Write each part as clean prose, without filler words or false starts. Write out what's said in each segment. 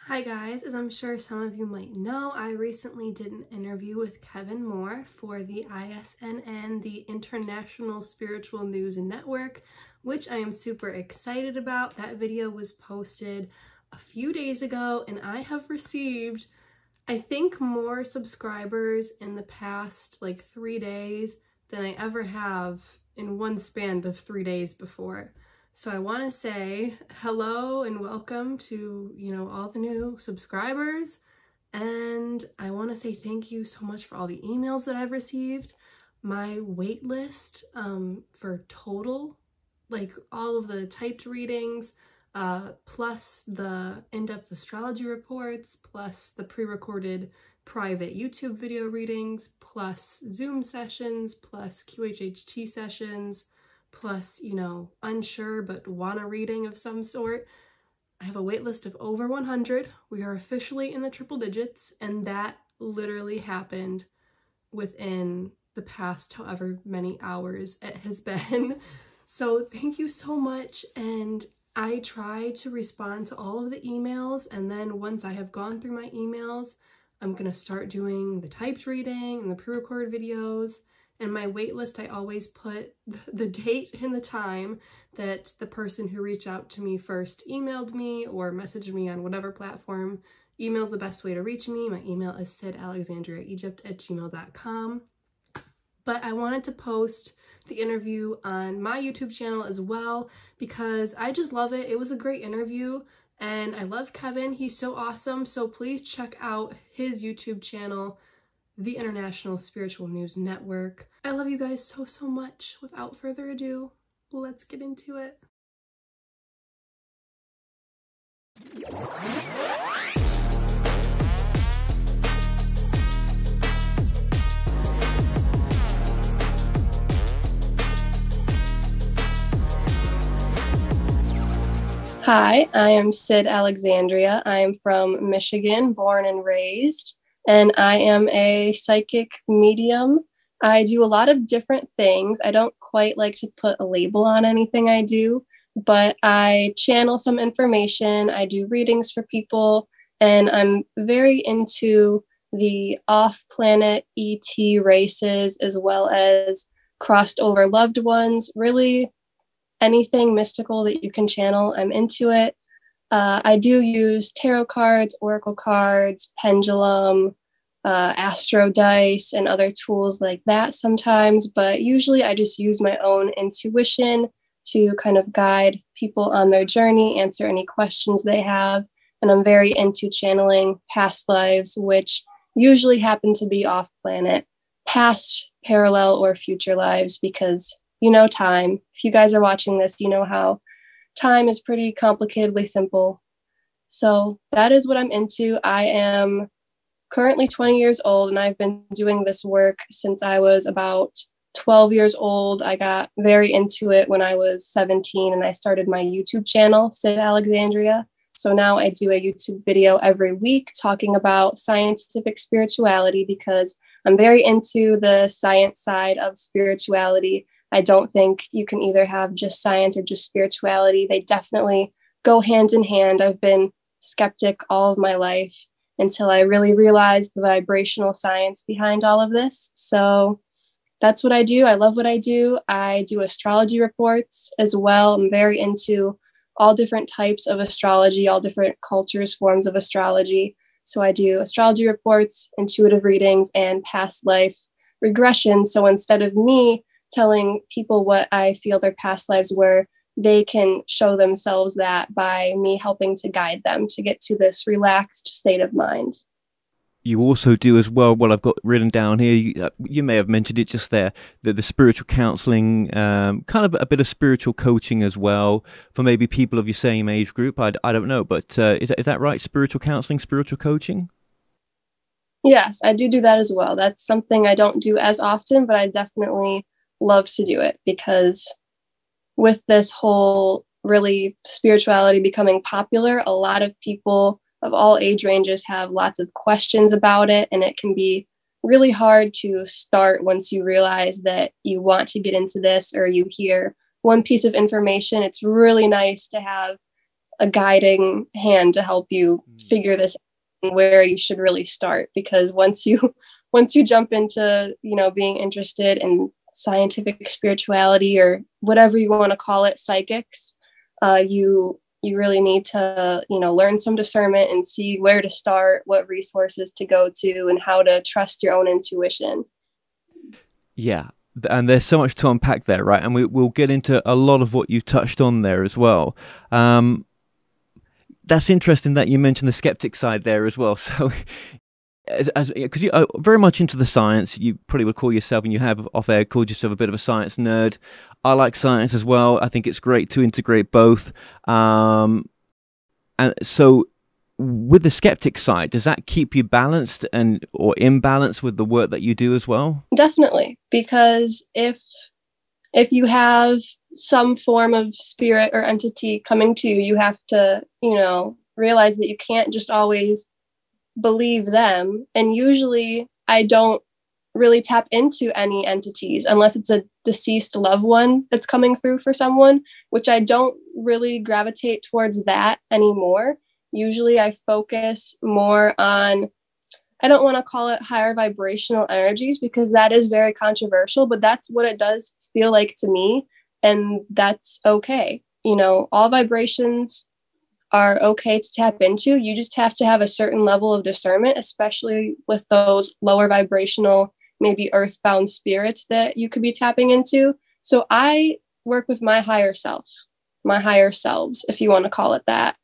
Hi guys, as I'm sure some of you might know, I recently did an interview with Kevin Moore for the ISNN, the International Spiritual News Network, which I am super excited about. That video was posted a few days ago and I have received, I think, more subscribers in the past like 3 days than I ever have in one span of 3 days before. So I want to say hello and welcome to, all the new subscribers. And I want to say thank you so much for all the emails that I've received. My wait list for total, like all of the typed readings, plus the in-depth astrology reports, plus the pre-recorded private YouTube video readings, plus Zoom sessions, plus qhht sessions, plus, unsure but want a reading of some sort. I have a wait list of over 100. We are officially in the triple digits, and that literally happened within the past however many hours it has been. So thank you so much, and I try to respond to all of the emails, and then once I have gone through my emails, I'm going to start doing the typed reading and the pre-recorded videos. And my wait list, I always put the date and the time that the person who reached out to me first emailed me or messaged me on whatever platform. Email's the best way to reach me. My email is sydalexandriaegypt@gmail.com. But I wanted to post the interview on my YouTube channel as well because I just love it. It was a great interview and I love Kevin. He's so awesome. So please check out his YouTube channel, the International Spiritual News Network. I love you guys so, so much. Without further ado, let's get into it. Hi, I am Syd Alexandria. I am from Michigan, born and raised, and I am a psychic medium. I do a lot of different things. I don't quite like to put a label on anything I do, but I channel some information. I do readings for people, and I'm very into the off-planet ET races as well as crossed over loved ones. Really, anything mystical that you can channel, I'm into it. I do use tarot cards, oracle cards, pendulum, astro dice, and other tools like that sometimes, but usually I just use my own intuition to kind of guide people on their journey, answer any questions they have, and I'm very into channeling past lives, which usually happen to be off-planet, past, parallel, or future lives, because time. If you guys are watching this, you know how time is pretty complicatedly simple. So that is what I'm into. I am currently 20 years old, and I've been doing this work since I was about 12 years old. I got very into it when I was 17, and I started my YouTube channel, Syd Alexandria. So now I do a YouTube video every week talking about scientific spirituality because I'm very into the science side of spirituality. I don't think you can either have just science or just spirituality. They definitely go hand in hand. I've been skeptic all of my life until I really realized the vibrational science behind all of this. So that's what I do. I love what I do. I do astrology reports as well. I'm very into all different types of astrology, all different cultures, forms of astrology. So I do astrology reports, intuitive readings, and past life regression. So instead of me telling people what I feel their past lives were, they can show themselves that by me helping to guide them to get to this relaxed state of mind. You also do as well, I've got written down here, you may have mentioned it just there, the spiritual counseling, kind of a bit of spiritual coaching as well for maybe people of your same age group. I don't know, but is that right? Spiritual counseling, spiritual coaching? Yes, I do that as well. That's something I don't do as often, but I definitely love to do it because with this whole really spirituality becoming popular, a lot of people of all age ranges have lots of questions about it, and it can be really hard to start once you realize that you want to get into this or you hear one piece of information. It's really nice to have a guiding hand to help you figure this out, where you should really start. Because once you jump into, being interested in scientific spirituality, or whatever you want to call it, psychics, you really need to, learn some discernment and see where to start, what resources to go to, and how to trust your own intuition. Yeah. And there's so much to unpack there, right? And we'll get into a lot of what you touched on there as well. That's interesting that you mentioned the skeptic side there as well. So, because you're very much into the science, you probably would call yourself, and you have off air called yourself, a bit of a science nerd. I like science as well. I think it's great to integrate both. And so, with the skeptic side, does that keep you balanced or in balance with the work that you do as well? Definitely, because if you have some form of spirit or entity coming to you, you have to, realize that you can't just always believe them. And usually I don't really tap into any entities unless it's a deceased loved one that's coming through for someone, which I don't really gravitate towards that anymore. Usually I focus more on, I don't want to call it higher vibrational energies, because that is very controversial, but that's what it does feel like to me. And that's okay. All vibrations are okay to tap into. You just have to have a certain level of discernment, especially with those lower vibrational, maybe earthbound spirits that you could be tapping into. So I work with my higher self, my higher selves, if you want to call it that.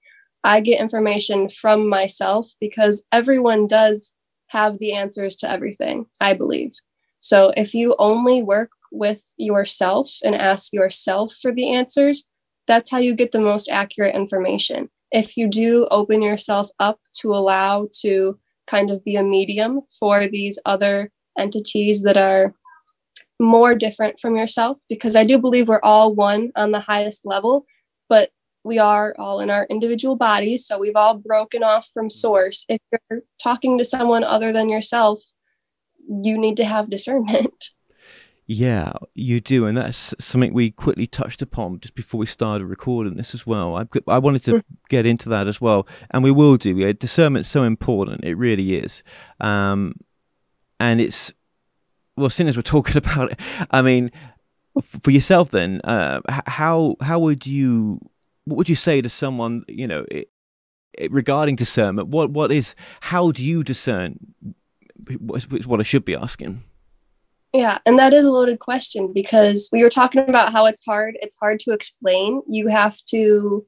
I get information from myself, because everyone does have the answers to everything, I believe. So if you only work with yourself and ask yourself for the answers, that's how you get the most accurate information. If you do open yourself up to allow to kind of be a medium for these other entities that are more different from yourself, because I do believe we're all one on the highest level, but we are all in our individual bodies. So we've all broken off from source. If you're talking to someone other than yourself, you need to have discernment. Yeah, you do. And that's something we quickly touched upon just before we started recording this as well. I wanted to get into that as well. And we will do. Yeah, discernment's so important. It really is. And it's, well, seeing as we're talking about it, I mean, for yourself then, how would you, what would you say to someone, regarding discernment? How do you discern? Is what I should be asking. Yeah, and that is a loaded question, because we were talking about how it's hard to explain. You have to,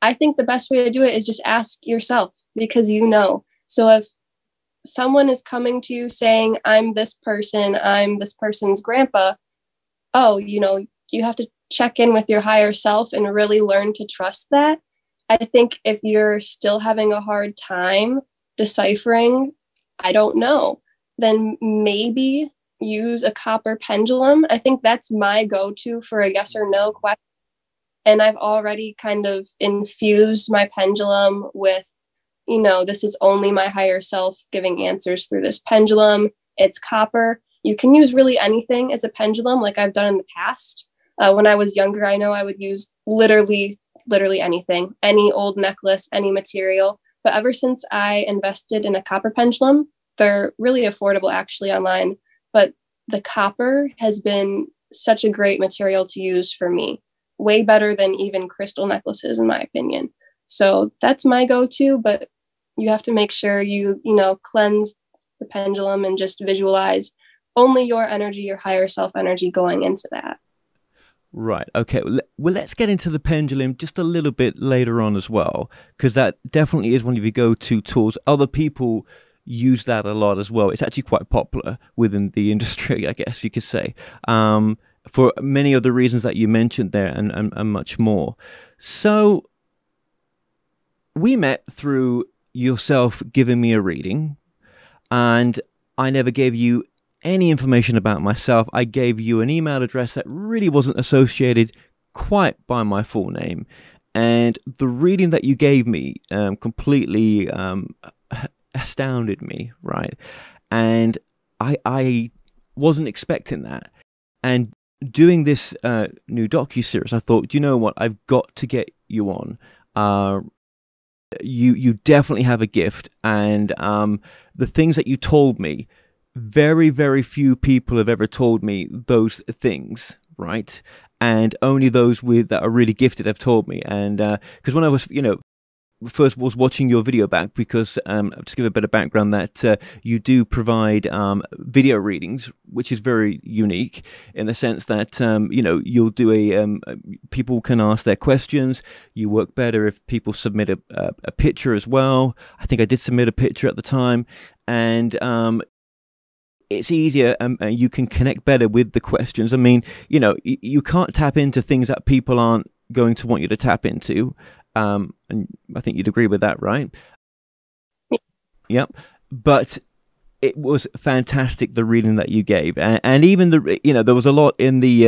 I think the best way to do it is just ask yourself, because So if someone is coming to you saying, I'm this person's grandpa, you have to check in with your higher self and really learn to trust that. I think if you're still having a hard time deciphering, I don't know, then maybe use a copper pendulum. I think that's my go-to for a yes or no question. And I've already kind of infused my pendulum with, this is only my higher self giving answers through this pendulum. It's copper. You can use really anything as a pendulum, like I've done in the past. When I was younger, I know I would use literally anything, any old necklace, any material. But ever since I invested in a copper pendulum, they're really affordable actually online. But the copper has been such a great material to use for me, way better than even crystal necklaces, in my opinion. So that's my go-to, but you have to make sure you cleanse the pendulum and just visualize only your energy, your higher self energy going into that. Right. Okay. Well, let's get into the pendulum just a little bit later on as well, because that definitely is one of your go-to tools. Other people use that a lot as well. It's actually quite popular within the industry, I guess you could say, for many of the reasons that you mentioned there, and much more. So we met through yourself giving me a reading, and I never gave you any information about myself. I gave you an email address that really wasn't associated quite by my full name, and the reading that you gave me completely astounded me, right? And I wasn't expecting that. And doing this new docu-series, I thought, you know what, I've got to get you on. You definitely have a gift, and the things that you told me, very, very few people have ever told me those things, right? And only those that are really gifted have told me. And because when I was, first was watching your video back, because just give a bit of background that you do provide video readings, which is very unique in the sense that you'll do people can ask their questions. You work better if people submit a picture as well. I think I did submit a picture at the time, and it's easier, and you can connect better with the questions. I mean, you can't tap into things that people aren't going to want you to tap into. And I think you'd agree with that, right? Yep. But it was fantastic, the reading that you gave, and even there was a lot in the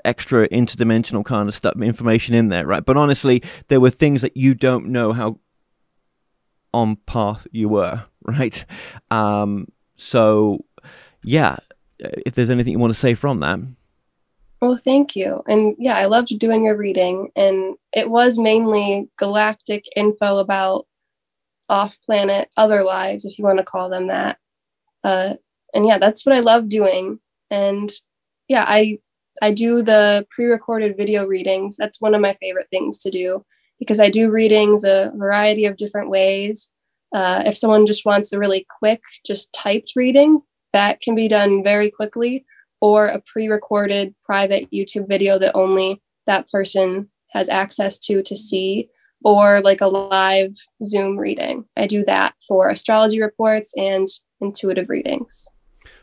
extra interdimensional kind of stuff, information in there, right? But honestly, there were things that you don't know how on path you were, right? So yeah, if there's anything you want to say from that. Well, thank you. And yeah, I loved doing your reading, and it was mainly galactic info about off-planet other lives, if you want to call them that. And yeah, that's what I love doing. And yeah, I do the pre-recorded video readings. That's one of my favorite things to do, because I do readings a variety of different ways. If someone just wants a really quick, just typed reading, that can be done very quickly, or a pre-recorded private YouTube video that only that person has access to see, or like a live Zoom reading. I do that for astrology reports and intuitive readings.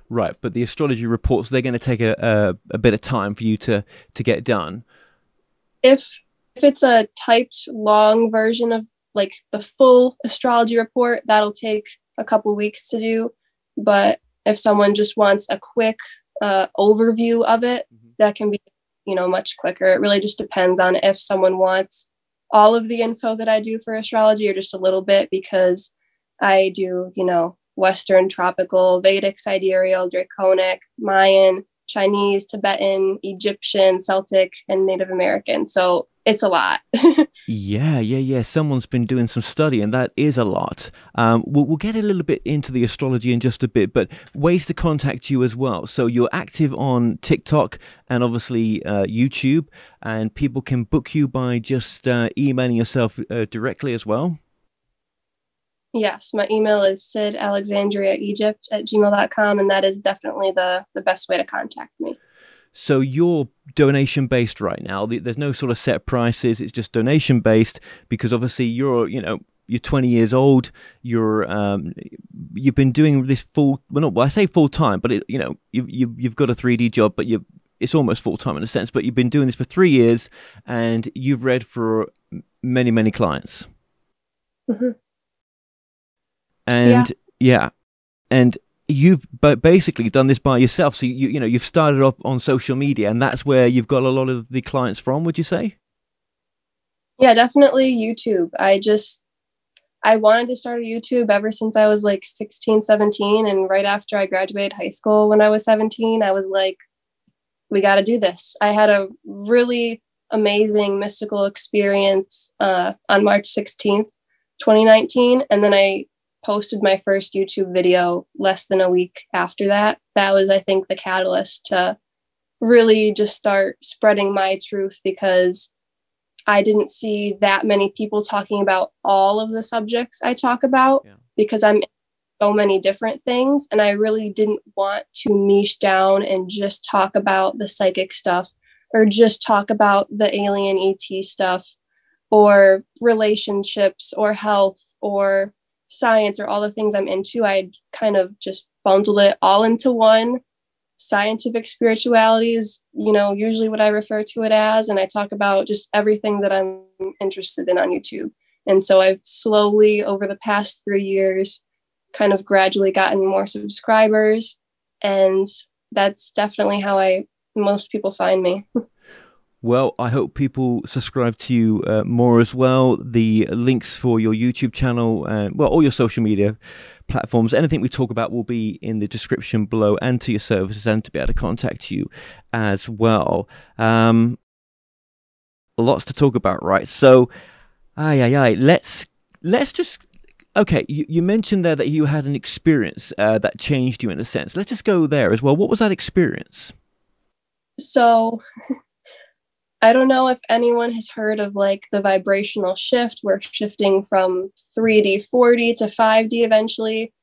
Right, but the astrology reports, they're going to take a bit of time for you to get done. If it's a typed long version of like the full astrology report, that'll take a couple weeks to do. But if someone just wants a quick overview of it, that can be, much quicker. It really just depends on if someone wants all of the info that I do for astrology or just a little bit, because I do, Western, tropical, Vedic, sidereal, draconic, Mayan, Chinese, Tibetan, Egyptian, Celtic, and Native American. So it's a lot. Yeah. Someone's been doing some study, and that is a lot. We'll get a little bit into the astrology in just a bit, but ways to contact you as well. So you're active on TikTok and obviously YouTube, and people can book you by just emailing yourself directly as well. Yes, my email is sydalexandriaegypt at gmail.com, and that is definitely the best way to contact me. So you're donation based right now. There's no sort of set prices. It's just donation based, because obviously you're 20 years old. You've been doing this I say full time, but you've got a 3D job, but it's almost full time in a sense. But you've been doing this for 3 years, and you've read for many, many clients. Mm-hmm. And and you've basically done this by yourself. So you've started off on social media, and that's where you've got a lot of the clients from, would you say? Yeah, definitely YouTube. I wanted to start a YouTube ever since I was like 16, 17. And right after I graduated high school when I was 17, I was like, we got to do this. I had a really amazing mystical experience on March 16th, 2019. And then I posted my first YouTube video less than a week after that. That was, I think, the catalyst to really just start spreading my truth, because I didn't see that many people talking about all of the subjects I talk about, because I'm in so many different things. And I really didn't want to niche down and just talk about the psychic stuff, or just talk about the alien ET stuff, or relationships, or health, or science, or all the things I'm into. I kind of just bundled it all into one. Scientific spirituality is, usually what I refer to it as. And I talk about just everything that I'm interested in on YouTube. And so I've slowly, over the past 3 years, kind of gradually gotten more subscribers. And that's definitely how most people find me. Well, I hope people subscribe to you more as well. The links for your YouTube channel, all your social media platforms, anything we talk about will be in the description below, and to your services, and to be able to contact you as well. Lots to talk about, right? So Aye, aye, aye. Let's just okay. You mentioned there that you had an experience that changed you in a sense. Let's just go there as well. What was that experience? So I don't know if anyone has heard of like the vibrational shift. We're shifting from 3D, 4D to 5D eventually.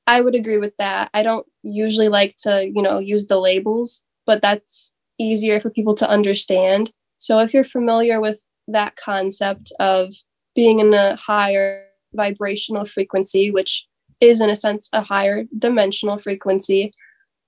I would agree with that. I don't usually like to, use the labels, but that's easier for people to understand. So if you're familiar with that concept of being in a higher vibrational frequency, which is in a sense a higher dimensional frequency,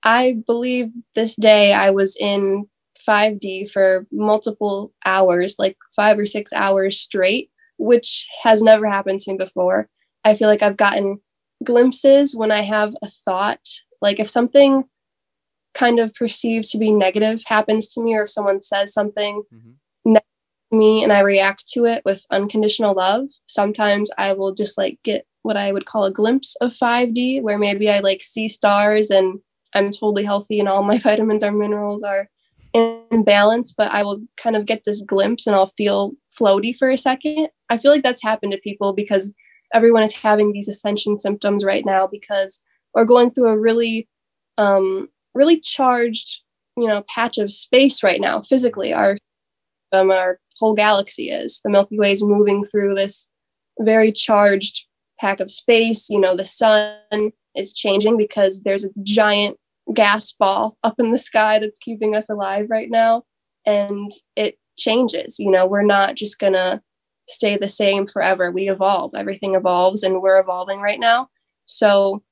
I believe this day I was in 5D for multiple hours, like 5 or 6 hours straight, which has never happened to me before. I feel like I've gotten glimpses when I have a thought, like if something kind of perceived to be negative happens to me, or if someone says something Mm-hmm. negative to me and I react to it with unconditional love, sometimes I will just like get what I would call a glimpse of 5D, where maybe I like see stars and I'm totally healthy and all my vitamins or minerals are in balance, but I will kind of get this glimpse and I'll feel floaty for a second. I feel like that's happened to people because everyone is having these ascension symptoms right now because we're going through a really charged, patch of space right now. Physically, our whole galaxy is. The Milky Way is moving through this very charged pack of space. The sun is changing because there's a giant gas ball up in the sky that's keeping us alive right now, and it changes. We're not just gonna stay the same forever. We evolve. Everything evolves, and we're evolving right now. So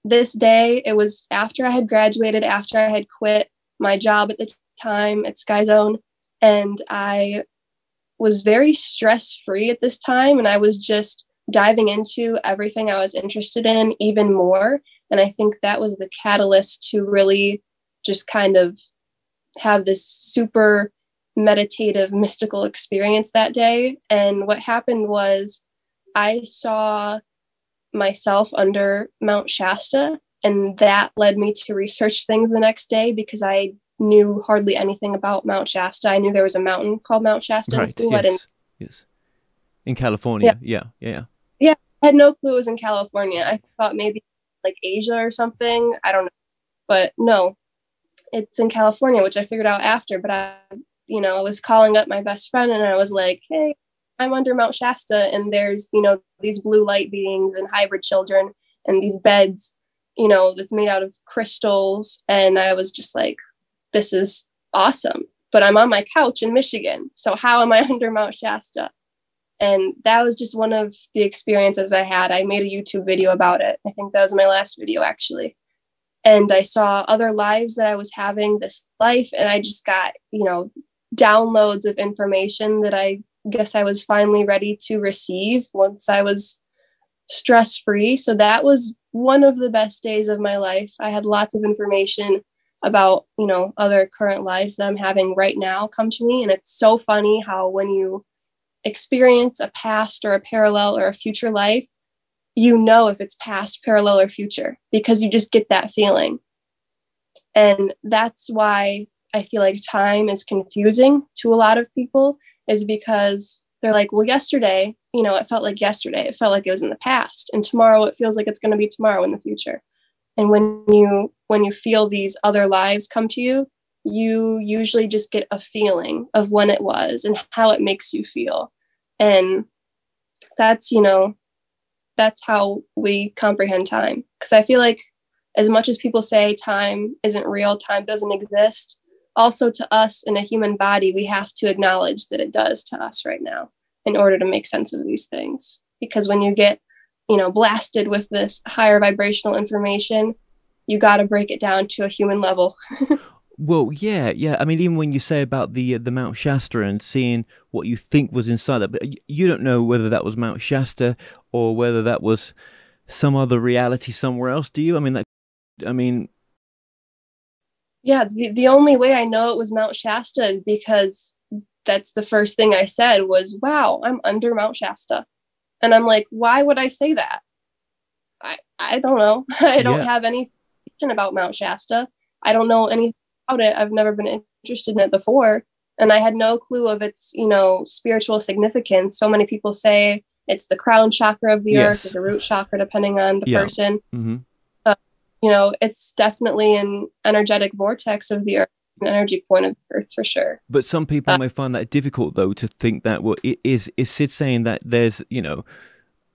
this day, it was after I had graduated, after I had quit my job at the time at Sky Zone, and I was very stress-free at this time, and I was just diving into everything I was interested in even more. And I think that was the catalyst to really just kind of have this super meditative, mystical experience that day. And what happened was I saw myself under Mount Shasta, and that led me to research things the next day because I knew hardly anything about Mount Shasta. I knew there was a mountain called Mount Shasta in Right. school. I didn't. Yes. Yes. In Yeah, California. Yeah. Yeah. yeah. I had no clue it was in California. I thought maybe like Asia or something. I don't know, but no, it's in California, which I figured out after. But I was calling up my best friend and I was like, hey, I'm under Mount Shasta and there's, these blue light beings and hybrid children and these beds, that's made out of crystals. And I was just like, this is awesome. But I'm on my couch in Michigan. So how am I under Mount Shasta? And that was just one of the experiences I had. I made a YouTube video about it. I think that was my last video, actually. And I saw other lives that I was having this life. And I just got, downloads of information that I guess I was finally ready to receive once I was stress free. So that was one of the best days of my life. I had lots of information about, other current lives that I'm having right now come to me. And it's so funny how when you experience a past or a parallel or a future life, if it's past, parallel, or future, because you just get that feeling. And that's why I feel like time is confusing to a lot of people, is because they're like, well, yesterday, it felt like yesterday. It felt like it was in the past. And tomorrow it feels like it's going to be tomorrow in the future. And when you feel these other lives come to you, you usually just get a feeling of when it was and how it makes you feel. And that's, that's how we comprehend time. Because I feel like as much as people say time isn't real, time doesn't exist, also to us in a human body, we have to acknowledge that it does to us right now in order to make sense of these things. Because when you get, blasted with this higher vibrational information, you got to break it down to a human level. Well, yeah, yeah. I mean, even when you say about the Mount Shasta and seeing what you think was inside it, but you don't know whether that was Mount Shasta or whether that was some other reality somewhere else, do you? I mean, Yeah, the only way I know it was Mount Shasta is because that's the first thing I said was, wow, I'm under Mount Shasta. And I'm like, why would I say that? I don't know. I don't yeah, have any information about Mount Shasta. I don't know anything about it. I've never been interested in it before. And I had no clue of its, spiritual significance. So many people say it's the crown chakra of the earth, or Yes. the root chakra, depending on the Yeah. person. Mm-hmm. It's definitely an energetic vortex of the earth, an energy point of the earth for sure. But some people may find that difficult, though, to think that, well, is Sid saying that there's,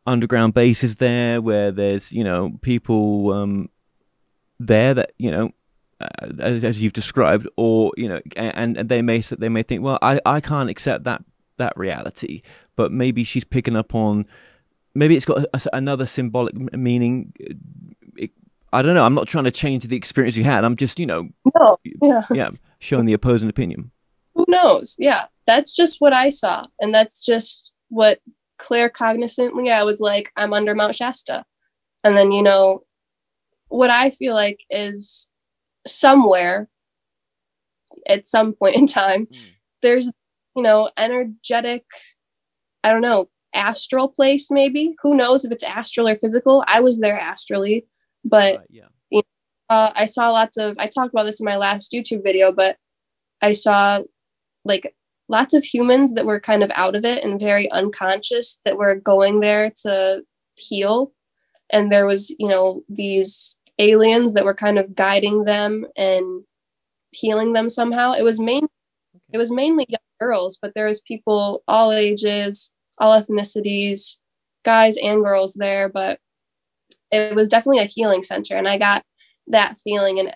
underground bases there where there's, people there that, as you've described, or, and they may think, well, I can't accept that reality, but maybe she's picking up on, maybe it's got another symbolic meaning. I don't know. I'm not trying to change the experience you had. I'm just, No, yeah. Showing the opposing opinion. Who knows? Yeah, that's just what I saw. And that's just what claircognizantly I was like, I'm under Mount Shasta. And then, what I feel like is somewhere at some point in time, there's, energetic, I don't know, astral place maybe. Who knows if it's astral or physical? I was there astrally. But I saw I talked about this in my last YouTube video, but I saw like lots of humans that were kind of out of it and very unconscious that were going there to heal. And there was, these aliens that were kind of guiding them and healing them somehow. It was mainly young girls, but there was people all ages, all ethnicities, guys and girls there, but it was definitely a healing center. And I got that feeling, and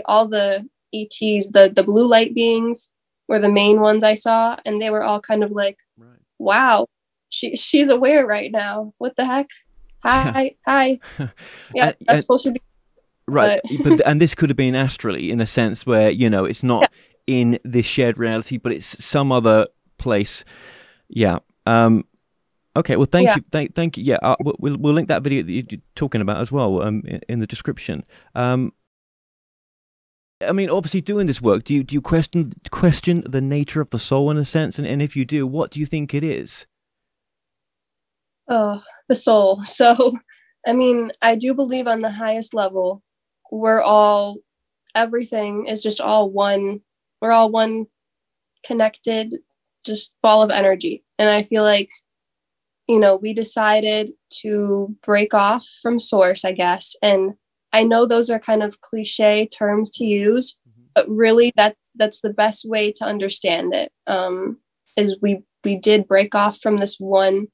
all the ETs, the blue light beings were the main ones I saw. And they were all kind of like, right. Wow, she's aware right now. What the heck? Hi. Yeah, that's supposed to be. Right. But and this could have been astrally in a sense where, it's not in this shared reality, but it's some other place. Yeah. Okay, well, thank you. Thank you. Yeah, we'll link that video that you're talking about as well in the description. I mean, obviously, doing this work, do you question the nature of the soul in a sense? And if you do, what do you think it is? Oh, the soul. So, I mean, I do believe on the highest level, everything is just all one. We're all one connected, just ball of energy. And I feel like, we decided to break off from source, I guess. And I know those are kind of cliche terms to use, but really that's the best way to understand it. Is we did break off from this one,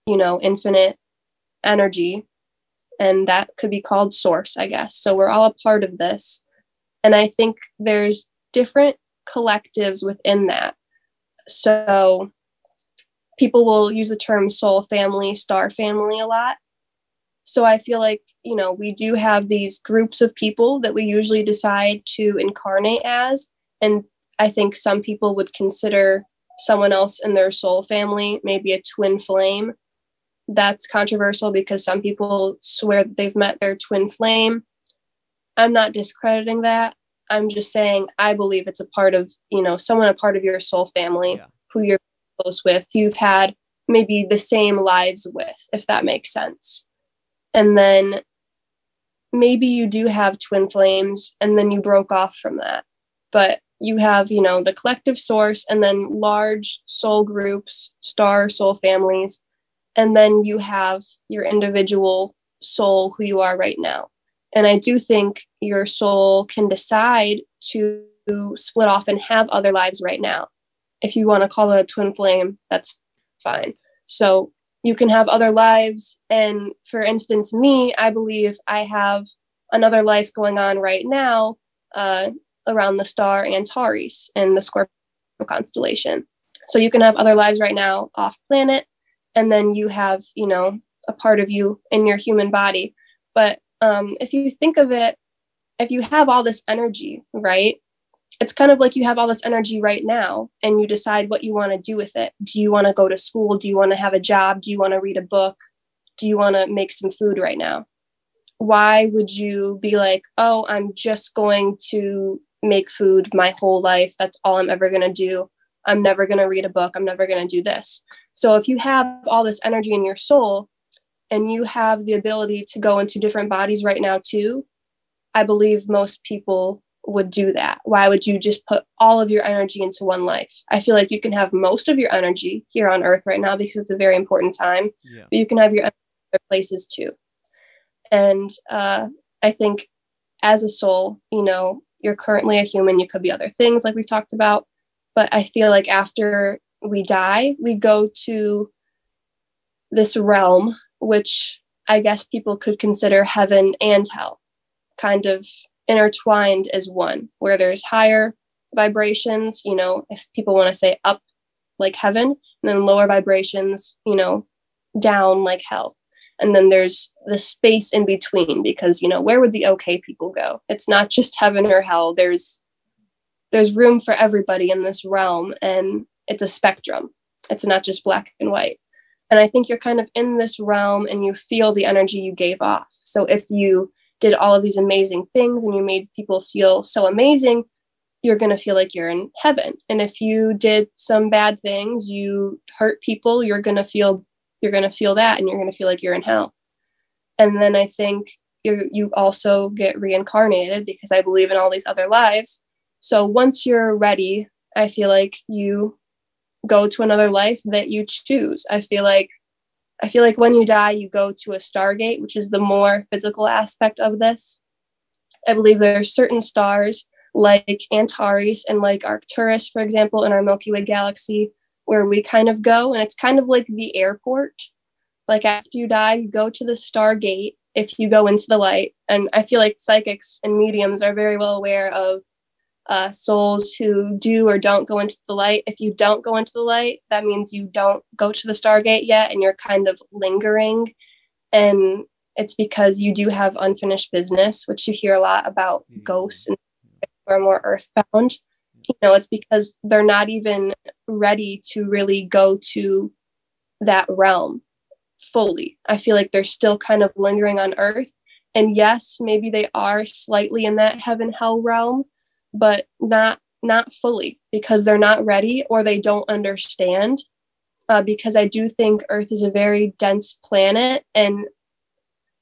infinite energy, and that could be called source, I guess. So we're all a part of this. And I think there's different collectives within that. So people will use the term soul family, star family a lot. So I feel like, we do have these groups of people that we usually decide to incarnate as. And I think some people would consider someone else in their soul family maybe a twin flame. That's controversial because some people swear that they've met their twin flame. I'm not discrediting that. I'm just saying I believe it's a part of, someone a part of your soul family who you're close with, you've had maybe the same lives with, if that makes sense. And then maybe you do have twin flames and then you broke off from that. But you have, the collective source and then large soul groups, star soul families. And then you have your individual soul, who you are right now. And I do think your soul can decide to split off and have other lives right now. If you want to call it a twin flame, that's fine. So you can have other lives. And for instance, me, I believe I have another life going on right now around the star Antares in the Scorpio constellation. So you can have other lives right now off planet. And then you have, a part of you in your human body. But if you think of it, if you have all this energy, right? It's kind of like you have all this energy right now and you decide what you want to do with it. Do you want to go to school? Do you want to have a job? Do you want to read a book? Do you want to make some food right now? Why would you be like, oh, I'm just going to make food my whole life. That's all I'm ever going to do. I'm never going to read a book. I'm never going to do this. So if you have all this energy in your soul and you have the ability to go into different bodies right now too, I believe most people would do that? Why would you just put all of your energy into one life? I feel like you can have most of your energy here on earth right now because it's a very important time, but you can have your energy in other places too. And I think as a soul, you know, you're currently a human. You could be other things like we talked about. But I feel like after we die, we go to this realm, which I guess people could consider heaven and hell, kind of intertwined as one, where there's higher vibrations, you know, if people want to say up like heaven, and then lower vibrations, you know, down like hell. And then there's the space in between because, you know, where would the okay people go? It's not just heaven or hell. There's room for everybody in this realm, and it's a spectrum. It's not just black and white. And I think you're kind of in this realm and you feel the energy you gave off. So if you did all of these amazing things and you made people feel so amazing, you're going to feel like you're in heaven. And if you did some bad things, you hurt people, you're going to feel that, and you're going to feel like you're in hell. And then I think you also get reincarnated because I believe in all these other lives. So once you're ready, I feel like you go to another life that you choose. I feel like when you die, you go to a stargate, which is the more physical aspect of this. I believe there are certain stars like Antares and like Arcturus, for example, in our Milky Way galaxy, where we kind of go, and it's kind of like the airport. Like after you die, you go to the stargate if you go into the light. And I feel like psychics and mediums are very well aware of souls who do or don't go into the light. If you don't go into the light, that means you don't go to the stargate yet, and you're kind of lingering. And it's because you do have unfinished business, which you hear a lot about ghosts and who are more earthbound. You know, it's because they're not even ready to really go to that realm fully. I feel like they're still kind of lingering on earth. And yes, maybe they are slightly in that heaven hell realm, but not fully, because they're not ready or they don't understand. Because I do think Earth is a very dense planet, and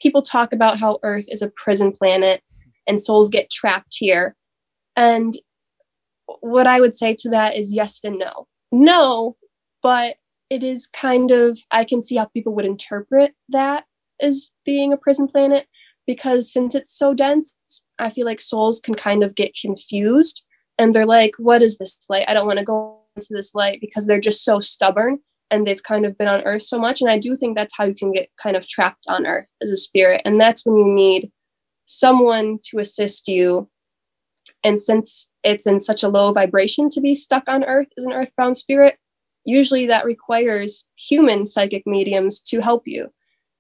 people talk about how Earth is a prison planet and souls get trapped here. And what I would say to that is yes and no. No, but it is kind of, I can see how people would interpret that as being a prison planet, because since it's so dense, I feel like souls can kind of get confused, and they're like, what is this light? I don't want to go into this light, because they're just so stubborn and they've kind of been on Earth so much. And I do think that's how you can get kind of trapped on Earth as a spirit. And that's when you need someone to assist you. And since it's in such a low vibration to be stuck on Earth as an earthbound spirit, usually that requires human psychic mediums to help you,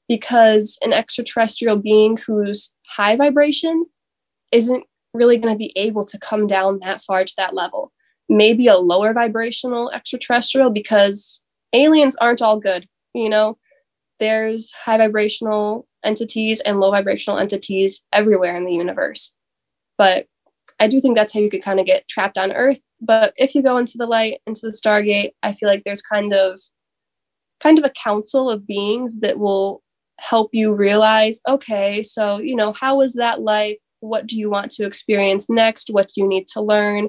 because an extraterrestrial being who's high vibration isn't really going to be able to come down that far to that level. Maybe a lower vibrational extraterrestrial, because aliens aren't all good. You know, there's high vibrational entities and low vibrational entities everywhere in the universe. But I do think that's how you could kind of get trapped on Earth. But if you go into the light, into the Stargate, I feel like there's kind of a council of beings that will help you realize, okay, so, you know, how was that life? What do you want to experience next? What do you need to learn?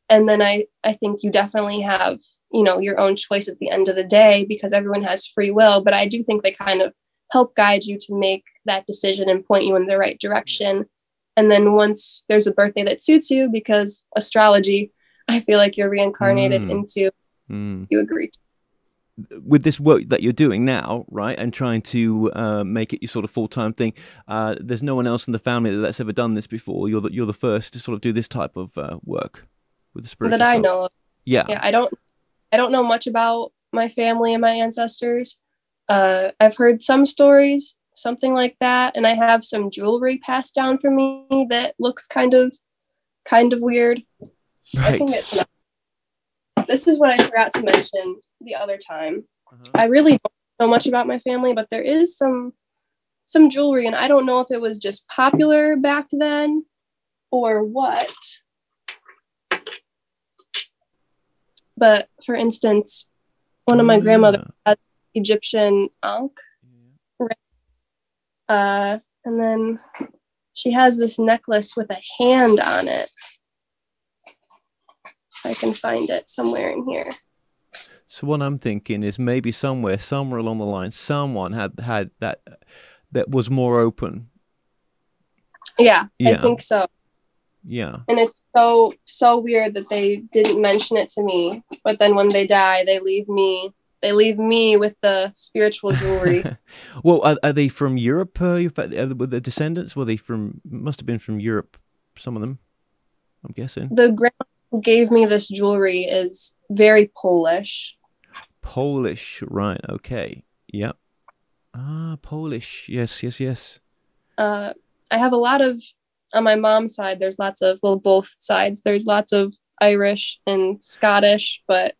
And then I think you definitely have, you know, your own choice at the end of the day, because everyone has free will. But I do think they kind of help guide you to make that decision and point you in the right direction. And then once there's a birthday that suits you, because astrology, I feel like you're reincarnated into, you agree to. With this work that you're doing now, right, and trying to make it your sort of full-time thing, there's no one else in the family that's ever done this before. You're the first to sort of do this type of work with the spiritual that I self. know of. Yeah. I don't know much about my family and my ancestors. I've heard some stories, something like that, and I have some jewelry passed down from me that looks kind of weird. Right. I think it's not. This is what I forgot to mention the other time. I really don't know much about my family, but there is some jewelry, and I don't know if it was just popular back then or what. But for instance, one of my grandmothers has Egyptian ankh, and then She has this necklace with a hand on it. I can find it somewhere in here. So what I'm thinking is maybe somewhere along the line, someone had that was more open. Yeah, I think so. Yeah. And it's so weird that they didn't mention it to me, but then when they die, they leave me with the spiritual jewelry. Well, are they from Europe? Were the descendants? Were they from? Must have been from Europe. Some of them, I'm guessing. The grandma who gave me this jewelry is very Polish. Polish, right? Okay. Yep. Ah, Polish. Yes, yes, yes. I have a lot of, on my mom's side, there's lots of, well, both sides, there's lots of Irish and Scottish, but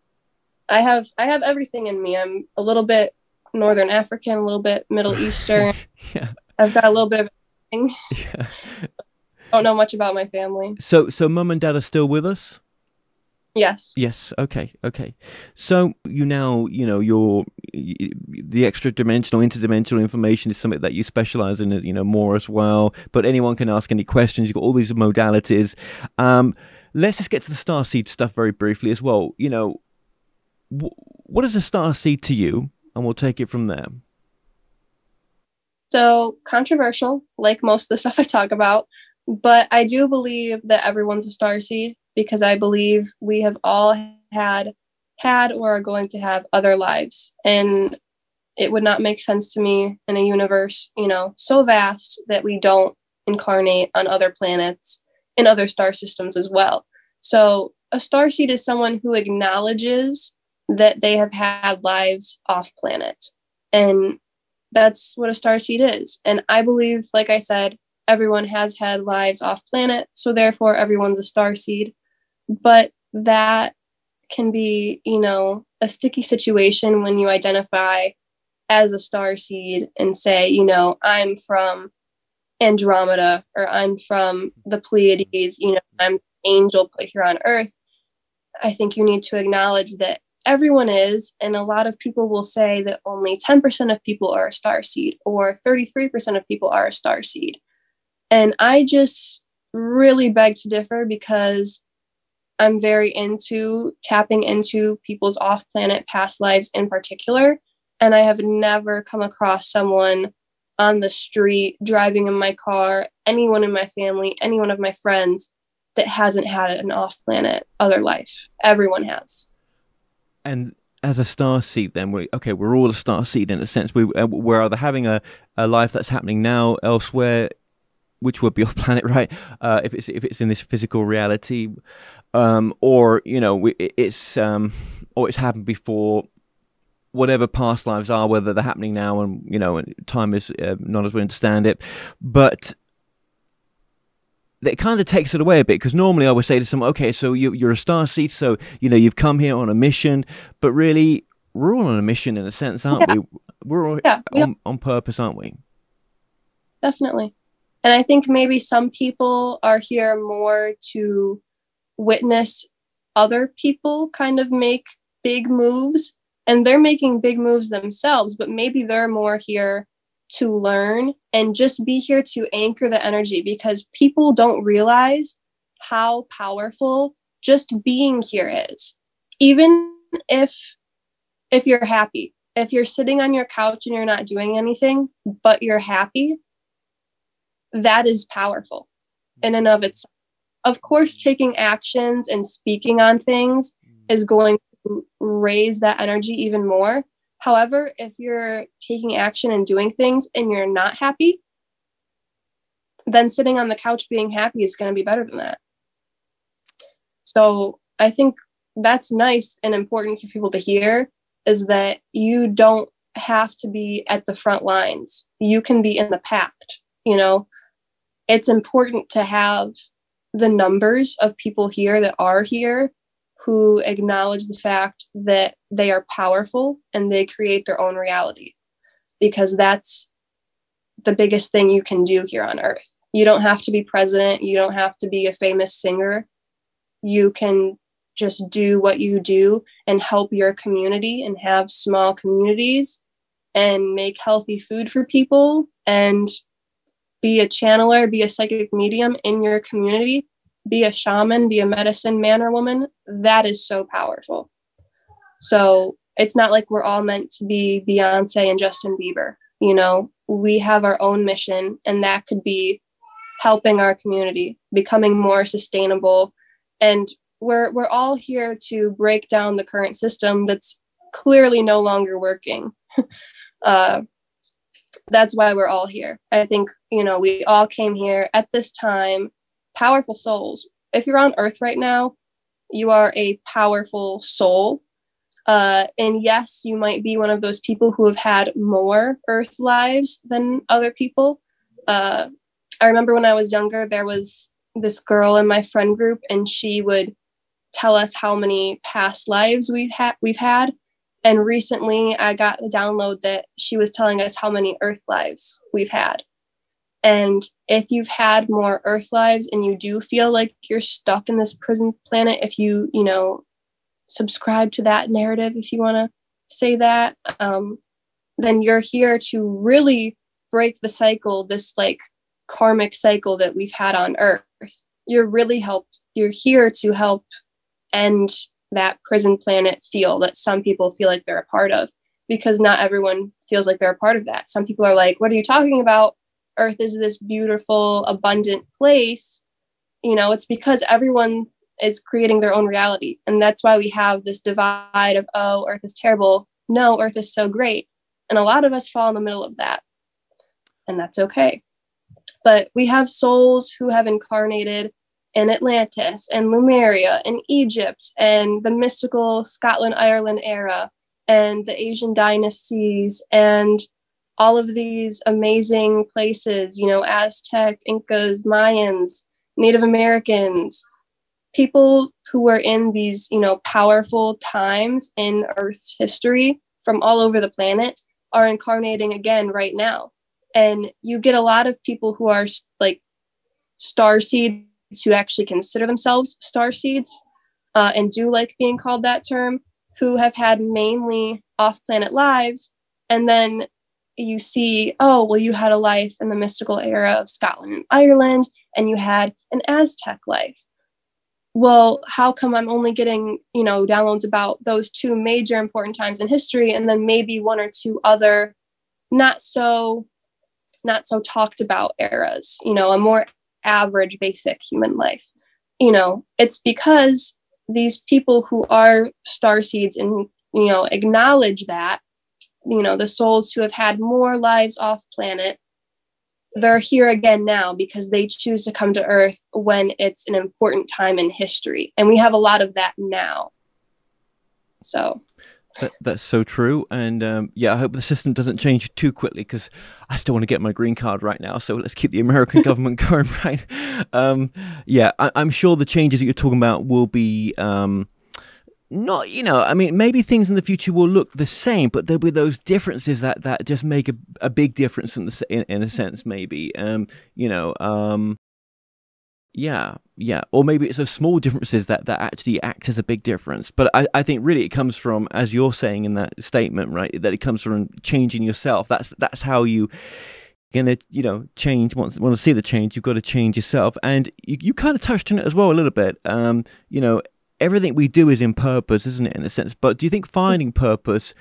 I have everything in me. I'm a little bit Northern African, a little bit Middle Eastern. Yeah. I've got a little bit of everything. Yeah. Don't know much about my family. So mum and dad are still with us? Yes. Yes. Okay. Okay. So you now, the extra dimensional, interdimensional information is something that you specialize in, more as well. But anyone can ask any questions. You've got all these modalities. Let's just get to the starseed stuff very briefly as well. What is a starseed to you? And we'll take it from there. So controversial, like most of the stuff I talk about, but I do believe that everyone's a starseed because I believe we have all had or are going to have other lives. And it would not make sense to me in a universe, so vast that we don't incarnate on other planets and other star systems as well. So a starseed is someone who acknowledges that they have had lives off planet. And that's what a starseed is. And I believe, like I said, everyone has had lives off planet. So therefore, everyone's a starseed. But that can be, a sticky situation when you identify as a starseed and say, I'm from Andromeda or I'm from the Pleiades, I'm an angel put here on Earth. I think you need to acknowledge that everyone is, and a lot of people will say that only 10% of people are a starseed or 33% of people are a starseed. And I just really beg to differ because I'm very into tapping into people's off-planet past lives in particular. And I have never come across someone on the street, driving in my car, anyone in my family, any one of my friends that hasn't had an off-planet other life. Everyone has. And as a starseed, then we're all a starseed in a sense. We're either having a life that's happening now elsewhere, which would be off planet, right? If it's in this physical reality, or it's happened before. Whatever past lives are, whether they're happening now, and time is not as we understand it, but it kind of takes it away a bit, because normally I would say to someone, okay, so you're a starseed, so you've come here on a mission, but really we're all on a mission in a sense, aren't we? We're all on purpose, aren't we? Definitely. And I think maybe some people are here more to witness other people kind of make big moves, and they're making big moves themselves, but maybe they're more here to learn and just be here to anchor the energy, because people don't realize how powerful just being here is. Even if you're happy, if you're sitting on your couch and you're not doing anything, but you're happy, that is powerful in and of itself. Of course, taking actions and speaking on things is going to raise that energy even more. However, if you're taking action and doing things and you're not happy, then sitting on the couch being happy is going to be better than that. So I think that's nice and important for people to hear, is that you don't have to be at the front lines. You can be in the pack. It's important to have the numbers of people here that are here who acknowledge the fact that they are powerful and they create their own reality, because that's the biggest thing you can do here on Earth. You don't have to be president. You don't have to be a famous singer. You can just do what you do and help your community and have small communities and make healthy food for people and be a channeler, be a psychic medium in your community, be a shaman, be a medicine man or woman, that is so powerful. So it's not like we're all meant to be Beyonce and Justin Bieber. You know, we have our own mission, and that could be helping our community, becoming more sustainable. And we're all here to break down the current system that's clearly no longer working. That's why we're all here. I think, you know, we all came here at this time, powerful souls. If you're on Earth right now, you are a powerful soul. And yes, you might be one of those people who have had more Earth lives than other people. I remember when I was younger, there was this girl in my friend group, and she would tell us how many past lives we've had. And recently I got the download that she was telling us how many Earth lives we've had. And if you've had more Earth lives and you do feel like you're stuck in this prison planet, if you know, subscribe to that narrative, if you want to say that, then you're here to really break the cycle, this like karmic cycle that we've had on Earth. You're here to help end that prison planet feel that some people feel like they're a part of, because not everyone feels like they're a part of that. Some people are like, what are you talking about? Earth is this beautiful, abundant place. You know, it's because everyone is creating their own reality. And that's why we have this divide of, oh, Earth is terrible. No, Earth is so great. And a lot of us fall in the middle of that. And that's okay. But we have souls who have incarnated in Atlantis and Lemuria and Egypt and the mystical Scotland, Ireland era and the Asian dynasties and all of these amazing places, you know, Aztec, Incas, Mayans, Native Americans, people who were in these, you know, powerful times in Earth's history from all over the planet are incarnating again right now. And you get a lot of people who are like starseeds, who actually consider themselves starseeds and do like being called that term, who have had mainly off-planet lives. And then you see, oh, well, you had a life in the mystical era of Scotland and Ireland, and you had an Aztec life. Well, how come I'm only getting, you know, downloads about those two major important times in history, and then maybe one or two other not so talked about eras, you know, a more average basic human life? You know, it's because these people who are starseeds and, you know, acknowledge that, you know, the souls who have had more lives off planet, they're here again now because they choose to come to Earth when it's an important time in history. And we have a lot of that now. So that's so true. And yeah, I hope the system doesn't change too quickly, because I still want to get my green card right now. So let's keep the American government going, right? Yeah, I'm sure the changes that you're talking about will be not, you know, I mean, maybe things in the future will look the same, but there'll be those differences that just make a big difference in a sense, maybe. You know, yeah, or maybe it's those small differences that actually act as a big difference. But I think really it comes from, as you're saying in that statement, right, that it comes from changing yourself. That's how you gonna, you know, change. Want to see the change, you've got to change yourself. And you kind of touched on it as well a little bit. You know, everything we do is in purpose, isn't it, in a sense? But do you think finding purpose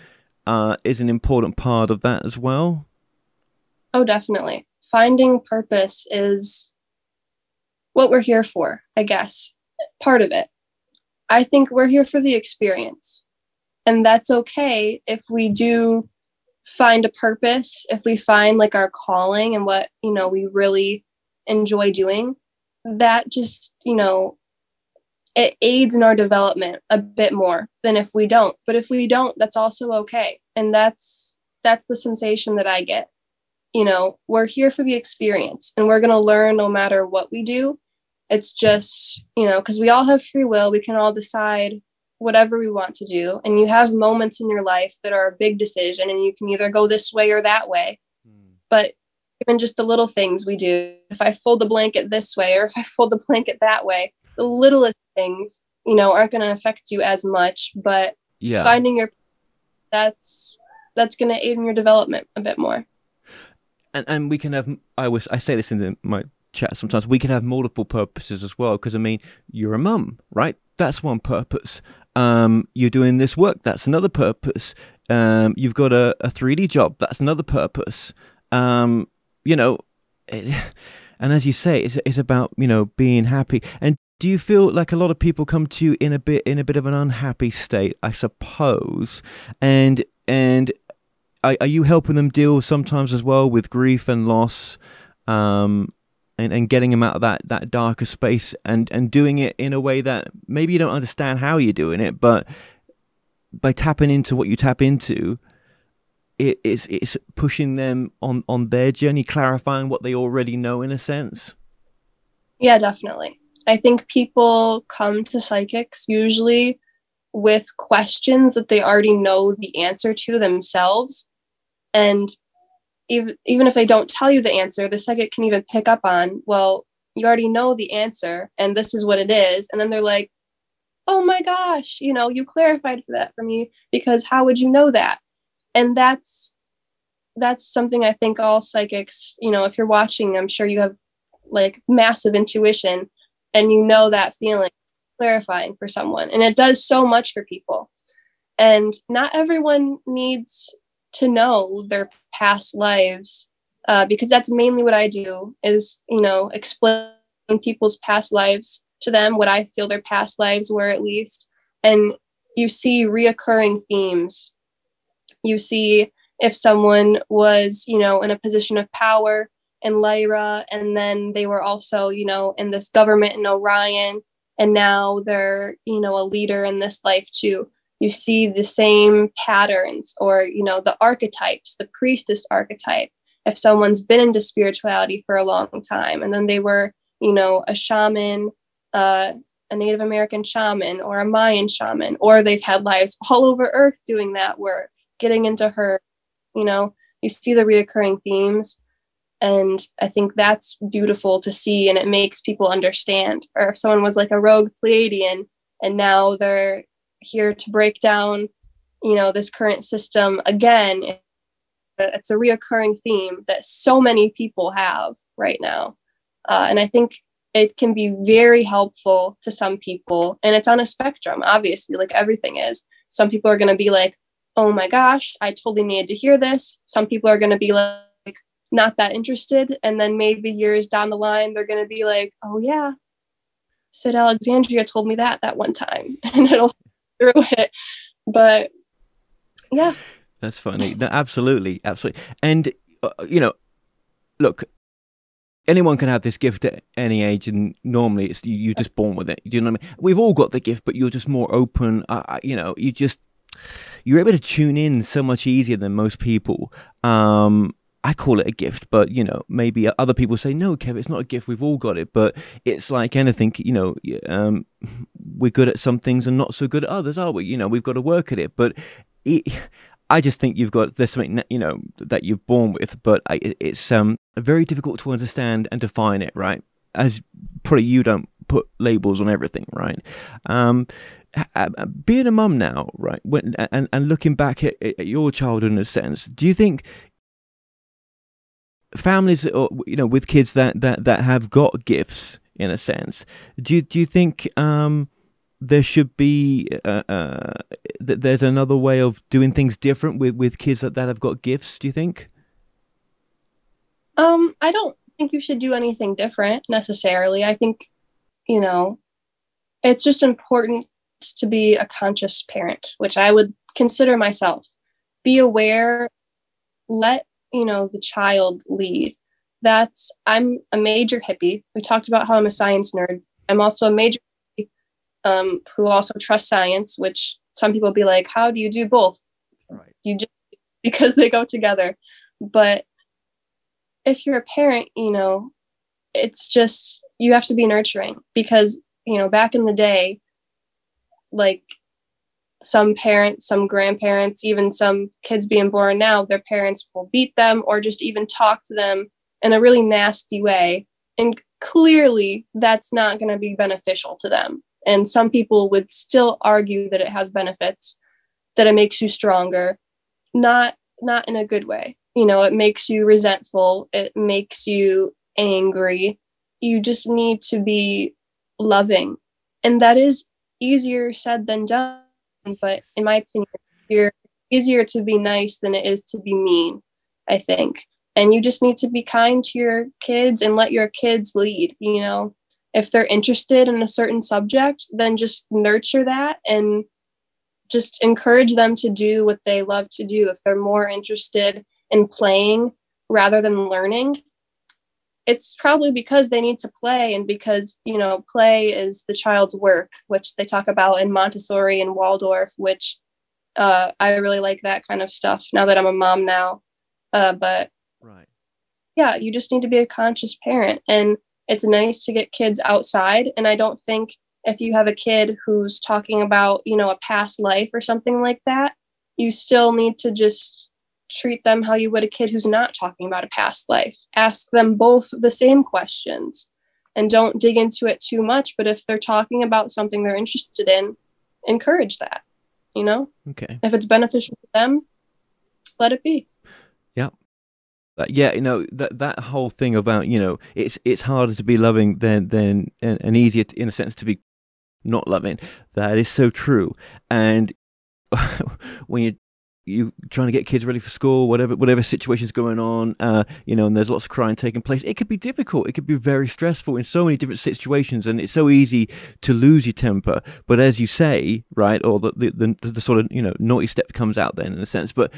is an important part of that as well? Oh, definitely. Finding purpose is what we're here for, I guess. Part of it. I think we're here for the experience. And that's okay if we do find a purpose, if we find like our calling and what, you know, we really enjoy doing. That just, you know, it aids in our development a bit more than if we don't. But if we don't, that's also okay. And that's the sensation that I get. You know, we're here for the experience, and we're going to learn no matter what we do. It's just, you know, because we all have free will. We can all decide whatever we want to do. And you have moments in your life that are a big decision, and you can either go this way or that way. But even just the little things we do, if I fold the blanket this way or if I fold the blanket that way, the littlest things, you know, aren't going to affect you as much. But yeah, finding your, that's going to aid in your development a bit more. and we can have, I say this in my chat sometimes, we can have multiple purposes as well, because I mean, you're a mum, right? That's one purpose. You're doing this work, that's another purpose. You've got a 3D job, that's another purpose. You know, and as you say, it's about, you know, being happy. And do you feel like a lot of people come to you in a bit of an unhappy state, I suppose? And are you helping them deal sometimes as well with grief and loss, and getting them out of that darker space, and doing it in a way that maybe you don't understand how you're doing it, but by tapping into what you tap into, it's pushing them on their journey, clarifying what they already know in a sense? Yeah, definitely. I think people come to psychics usually with questions that they already know the answer to themselves. And even if they don't tell you the answer, the psychic can even pick up on, well, you already know the answer and this is what it is. And then they're like, oh my gosh, you know, you clarified for that for me, because how would you know that? And that's something I think all psychics, you know, if you're watching, I'm sure you have like massive intuition, and you know that feeling, clarifying for someone. And it does so much for people. And not everyone needs to know their past lives, because that's mainly what I do, is, you know, explain people's past lives to them, what I feel their past lives were at least. And you see reoccurring themes. You see if someone was, you know, in a position of power in Lyra, and then they were also, you know, in this government in Orion, and now they're, you know, a leader in this life too. You see the same patterns, or, you know, the archetypes, the priestess archetype. If someone's been into spirituality for a long time, and then they were, you know, a shaman, a Native American shaman, or a Mayan shaman, or they've had lives all over Earth doing that work, getting into her, you know, you see the reoccurring themes. And I think that's beautiful to see, and it makes people understand. Or if someone was like a rogue Pleiadian, and now they're here to break down, you know, this current system again, it's a reoccurring theme that so many people have right now. And I think it can be very helpful to some people. And it's on a spectrum, obviously, like everything is. Some people are going to be like, oh my gosh, I totally needed to hear this. Some people are going to be like, not that interested. And then maybe years down the line, they're going to be like, oh yeah, SYD Alexandria told me that one time, and it'll through it. But yeah, That's funny. No, absolutely. And you know, look, anyone can have this gift at any age, and normally it's you're just born with it. Do you know what I mean? We've all got the gift, but you're just more open. You know, you're able to tune in so much easier than most people. I call it a gift, but, you know, maybe other people say, no, Kev, it's not a gift. We've all got it. But it's like anything, you know, we're good at some things and not so good at others, are we? You know, we've got to work at it. But I just think there's something, you know, that you're born with, but it's very difficult to understand and define it, right? As probably you don't put labels on everything, right? Being a mum now, right, and looking back at your childhood in a sense, do you think families, or, you know, with kids that have got gifts in a sense, do you think there should be that there's another way of doing things different with kids that have got gifts, do you think? I don't think you should do anything different necessarily. I think, you know, it's just important to be a conscious parent, which I would consider myself. Be aware, let, you know, the child lead. I'm a major hippie. We talked about how I'm a science nerd. I'm also a major hippie, who also trusts science, which some people be like, how do you do both? Right. You just, because they go together. But if you're a parent, you know, it's just, you have to be nurturing, because, you know, back in the day, like some parents, some grandparents, even some kids being born now, their parents will beat them or just even talk to them in a really nasty way. And clearly that's not going to be beneficial to them. And some people would still argue that it has benefits, that it makes you stronger, not in a good way. it makes you resentful. It makes you angry. You just need to be loving. And that is easier said than done. But in my opinion, it's easier to be nice than it is to be mean, I think. And you just need to be kind to your kids and let your kids lead. If they're interested in a certain subject, then just nurture that and just encourage them to do what they love to do. If they're more interested in playing rather than learning, it's probably because they need to play, and because, play is the child's work, which they talk about in Montessori and Waldorf, which I really like that kind of stuff now that I'm a mom now. But right. Yeah, you just need to be a conscious parent, and it's nice to get kids outside. And I don't think if you have a kid who's talking about, a past life or something like that, you still need to just treat them how you would a kid who's not talking about a past life. Ask them both the same questions and don't dig into it too much. But if they're talking about something they're interested in, encourage that, Okay. If it's beneficial to them, let it be. Yeah. Yeah, that whole thing about, it's harder to be loving than and easier to, in a sense, to be not loving. That is so true. And when you trying to get kids ready for school, whatever situation's going on, and there's lots of crying taking place, it could be difficult. It could be very stressful in so many different situations, and it's so easy to lose your temper. But as you say, right, or the sort of naughty step comes out then in a sense. But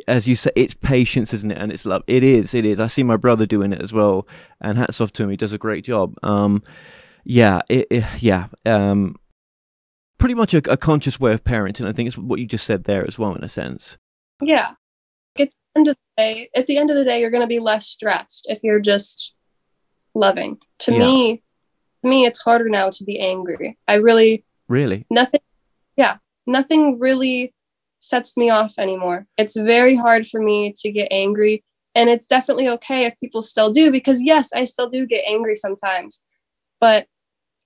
as you say, it's patience, isn't it? And it's love. It is. I see my brother doing it as well, and hats off to him. He does a great job. Pretty much a conscious way of parenting. I think it's what you just said there as well, in a sense. Yeah. At the end of the day, you're going to be less stressed if you're just loving. To me, it's harder now to be angry. Really nothing really sets me off anymore. It's very hard for me to get angry, and it's definitely okay if people still do, because yes, I still do get angry sometimes. But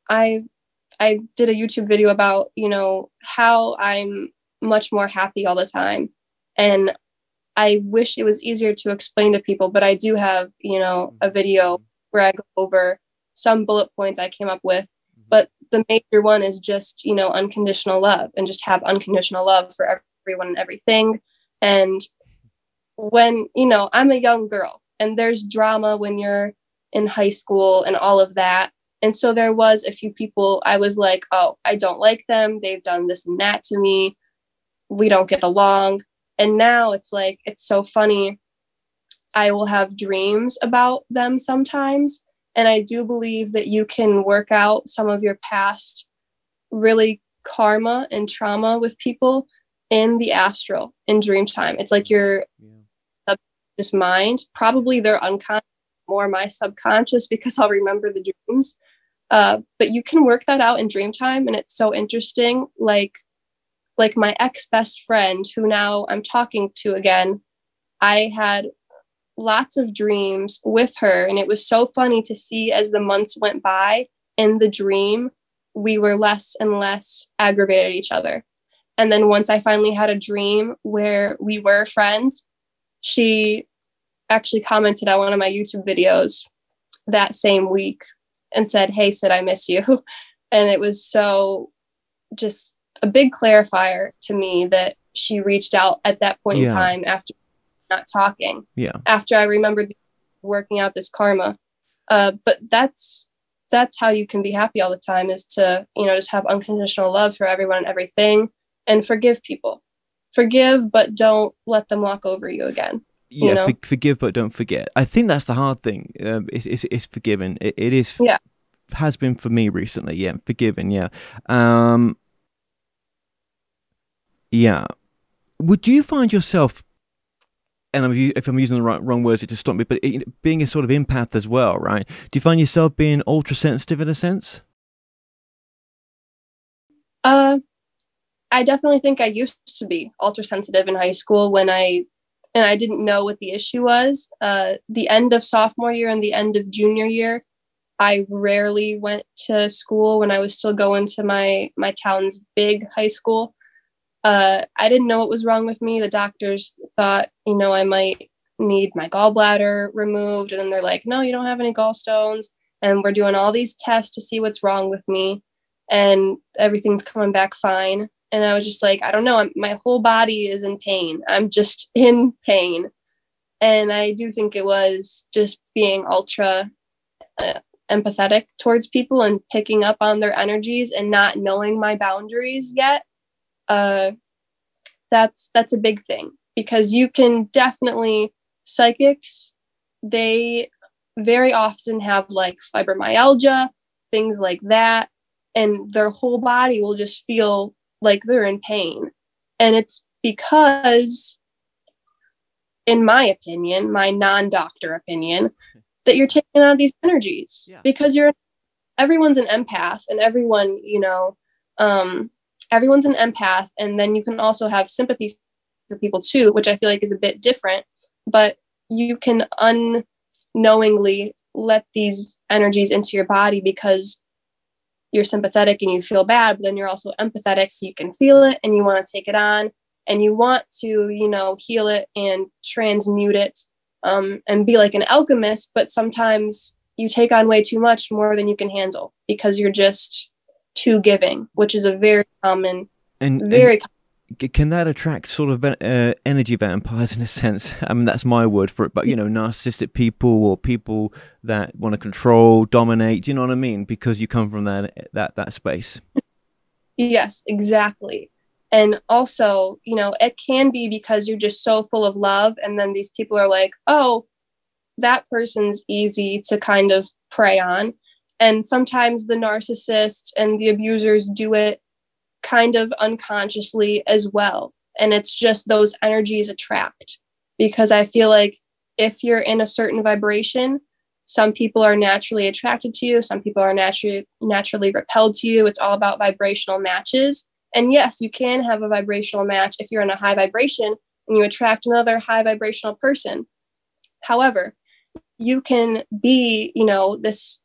I did a YouTube video about, how I'm much more happy all the time. And I wish it was easier to explain to people, but I do have, a video where I go over some bullet points I came up with. But the major one is just, unconditional love, and just have unconditional love for everyone and everything. And when, I'm a young girl, and there's drama when you're in high school and all of that. And so there was a few people I was like, oh, I don't like them. They've done this and that to me. We don't get along. And now it's like, it's so funny. I will have dreams about them sometimes. And I do believe that you can work out some of your past really karma and trauma with people in the astral, in dream time. It's like your subconscious mind, probably their unconscious, more my subconscious, because I'll remember the dreams. But you can work that out in dream time, and it's so interesting. Like my ex-best friend, who now I'm talking to again, I had lots of dreams with her, and it was so funny to see as the months went by, in the dream, we were less and less aggravated at each other. And then once I finally had a dream where we were friends, she actually commented on one of my YouTube videos that same week and said, "Hey, Sid, I miss you." And it was so just a big clarifier to me that she reached out at that point in time after not talking. Yeah. After I remembered working out this karma. But that's how you can be happy all the time, is to, just have unconditional love for everyone and everything, and forgive people. Forgive, but don't let them walk over you again. Yeah, forgive but don't forget. I think that's the hard thing. It's forgiving. It is. Yeah. Has been for me recently. Yeah, forgiving. Yeah. Yeah. Would you find yourself, and if I'm using the wrong words, it just stop me, but being a sort of empath as well, right? Do you find yourself being ultra sensitive in a sense? I definitely think I used to be ultra sensitive in high school and I didn't know what the issue was. The end of sophomore year and the end of junior year, I rarely went to school when I was still going to my town's big high school. I didn't know what was wrong with me. The doctors thought, I might need my gallbladder removed. And then they're like, no, you don't have any gallstones. And we're doing all these tests to see what's wrong with me. And everything's coming back fine. And I was just like, I don't know, my whole body is in pain. I'm just in pain. And I do think it was just being ultra empathetic towards people and picking up on their energies and not knowing my boundaries yet. That's a big thing, because you can definitely, psychics, they very often have like fibromyalgia, things like that, and their whole body will just feel like they're in pain. And it's because, in my opinion, my non-doctor opinion, that you're taking on these energies. Yeah. Because everyone's an empath, and everyone, everyone's an empath. And then you can also have sympathy for people too, which I feel like is a bit different, but you can unknowingly let these energies into your body because you're sympathetic and you feel bad, but then you're also empathetic, so you can feel it and you want to take it on and you want to, heal it and transmute it, and be like an alchemist. But sometimes you take on way too much, more than you can handle, because you're just too giving, which is a very common, can that attract sort of energy vampires in a sense? I mean, that's my word for it, but narcissistic people or people that want to control, dominate, do you know what I mean? Because you come from that space. Yes, exactly. And also, it can be because you're just so full of love, and then these people are like, oh, that person's easy to kind of prey on. And sometimes the narcissists and the abusers do it kind of unconsciously as well. And it's just those energies attract, because I feel like if you're in a certain vibration, some people are naturally attracted to you. Some people are naturally repelled to you. It's all about vibrational matches. And yes, you can have a vibrational match if you're in a high vibration and you attract another high vibrational person. However, you can be, this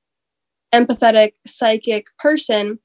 empathetic psychic person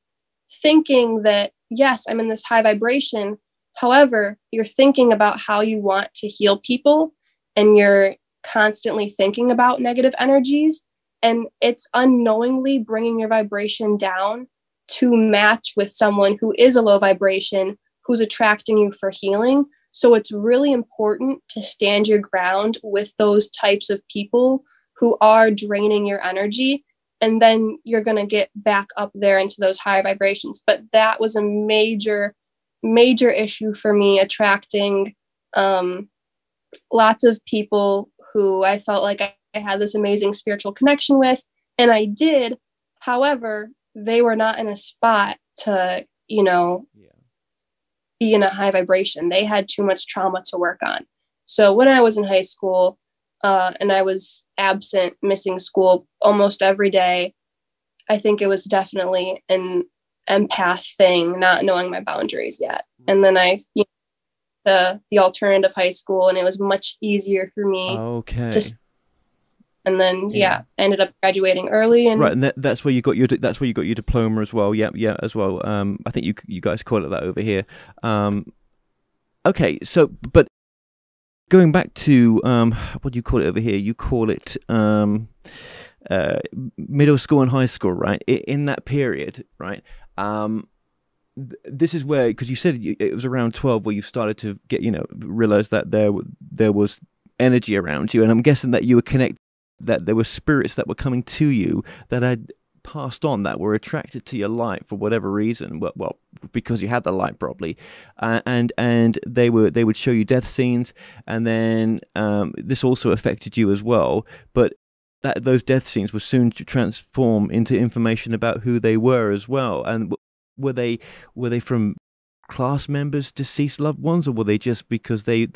thinking that, yes, I'm in this high vibration. However, you're thinking about how you want to heal people, and you're constantly thinking about negative energies, and it's unknowingly bringing your vibration down to match with someone who is a low vibration, who's attracting you for healing. So it's really important to stand your ground with those types of people who are draining your energy, and then you're going to get back up there into those higher vibrations. But that was a major, major issue for me, attracting lots of people who I felt like I had this amazing spiritual connection with, and I did. However, they were not in a spot to, be in a high vibration. They had too much trauma to work on. So when I was in high school, and I was absent, missing school almost every day, I think it was definitely an empath thing, not knowing my boundaries yet. And then I, the alternative high school, and it was much easier for me. Okay. And then I ended up graduating early, and right, and that's where you got your diploma as well. Yeah, as well. I think you guys call it that over here. Okay, so but going back to what do you call it over here? You call it middle school and high school, right? In that period, right? This is where, because you said it was around 12 where you started to get, realize that there was energy around you, and I'm guessing that you were connected, that there were spirits that were coming to you that had passed on, that were attracted to your light for whatever reason. Well, because you had the light probably, and they would show you death scenes, and then this also affected you as well. But those death scenes were soon to transform into information about who they were as well. And were they from class members, deceased loved ones, or were they just because they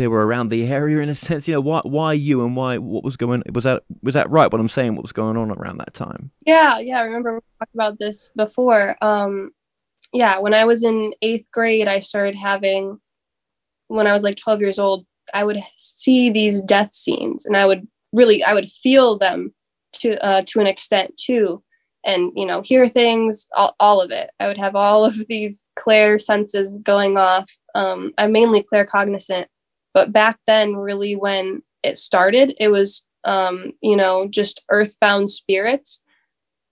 were around the area in a sense? Why you, and what was going, was that right, what I'm saying, what was going on around that time? Yeah, I remember we talked about this before. When I was in 8th grade, I started having, when I was like 12 years old, I would see these death scenes, and I would feel them to an extent too, and hear things, all of it. I would have all of these clair senses going off. I'm mainly claircognizant. But back then, really, when it started, it was, just earthbound spirits.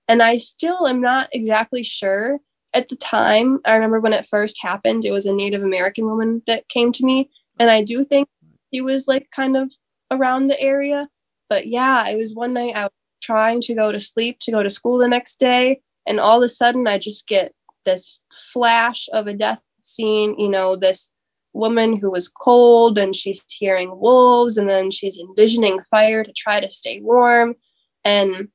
And I still am not exactly sure. At the time, I remember when it first happened, it was a Native American woman that came to me. And I do think he was like kind of around the area. But yeah, it was one night I was trying to go to sleep, to go to school the next day. And all of a sudden, I just get this flash of a death scene, this woman who was cold and she's hearing wolves, and then she's envisioning fire to try to stay warm. And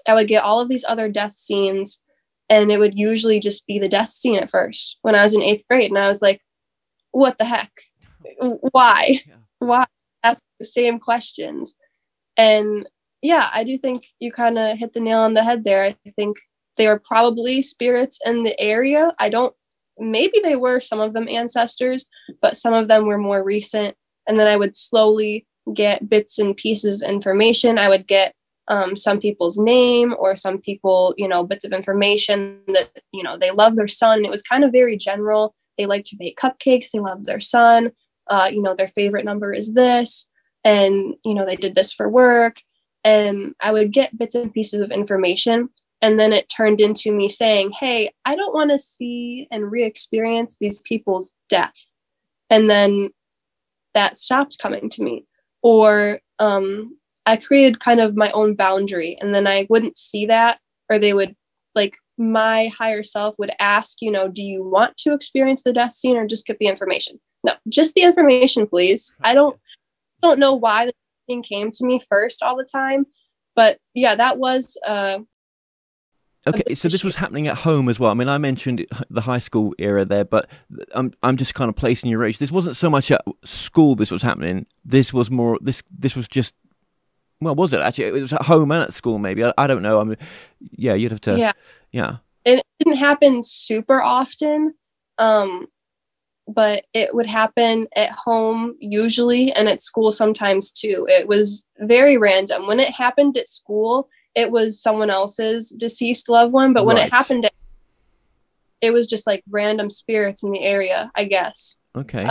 I would get all of these other death scenes, and it would usually just be the death scene at first when I was in 8th grade. And I was like, what the heck? Why? Why ask the same questions? And yeah, I do think you kind of hit the nail on the head there. I think they were probably spirits in the area. Maybe they were, some of them ancestors, but some of them were more recent. And then I would slowly get bits and pieces of information. I would get some people's name, or some people, bits of information that, they love their son. It was kind of very general. They like to bake cupcakes. They love their son. Their favorite number is this. And, they did this for work. And I would get bits and pieces of information. And then it turned into me saying, hey, I don't want to see and re-experience these people's death. And then that stopped coming to me. Or I created kind of my own boundary, and then I wouldn't see that, or they would, like, my higher self would ask, do you want to experience the death scene or just get the information? No, just the information, please. I don't know why the thing came to me first all the time, but yeah, that was okay, so this was happening at home as well. I mean, I mentioned the high school era there, but I'm just kind of placing your age. This wasn't so much at school this was happening. This was more, this was just, well, was it actually? It was at home and at school, maybe. I don't know. I mean, yeah, you'd have to. Yeah. It didn't happen super often, but it would happen at home usually, and at school sometimes too. It was very random. When it happened at school, it was someone else's deceased loved one, but when it happened, it was just like random spirits in the area, I guess. Okay.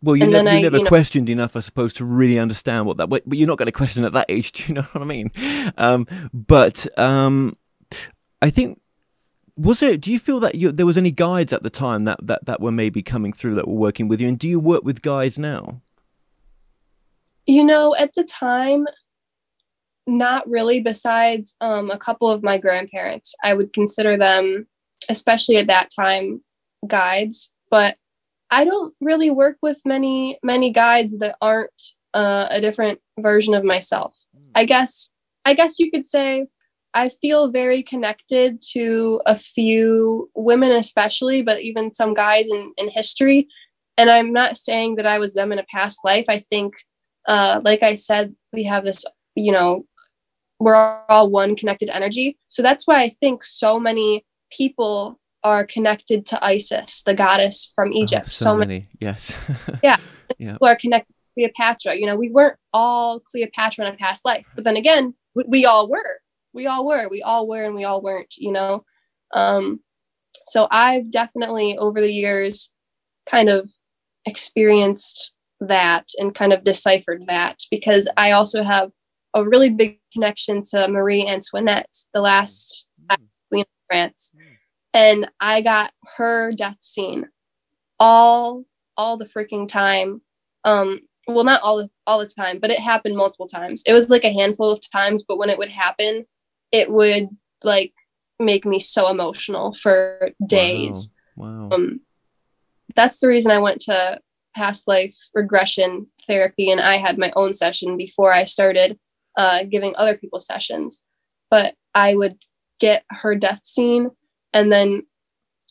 Well, you never questioned enough, I suppose, to really understand what that. But you're not going to question at that age. Do you know what I mean? I think, do you feel that there was any guides at the time that were maybe coming through, that were working with you? And do you work with guides now? At the time, not really, besides a couple of my grandparents. I would consider them, especially at that time, guides. But I don't really work with many guides that aren't a different version of myself. I guess you could say I feel very connected to a few women especially, but even some guys in history. And I'm not saying that I was them in a past life. I think, like I said, we have this, we're all one connected energy. So that's why I think so many people are connected to Isis, the goddess from Egypt. So many, yes. Yeah. People are connected to Cleopatra. We weren't all Cleopatra in a past life, but then again, we all were. We all were, and we all weren't, So I've definitely over the years kind of experienced that and kind of deciphered that, because I also have a really big connection to Marie Antoinette, the last queen of France. And I got her death scene all the freaking time. Well, not all the time, but it happened multiple times. It was like a handful of times, but when it would happen, it would like make me so emotional for days. Wow. That's the reason I went to past life regression therapy, and I had my own session before I started giving other people sessions. But I would get her death scene, and then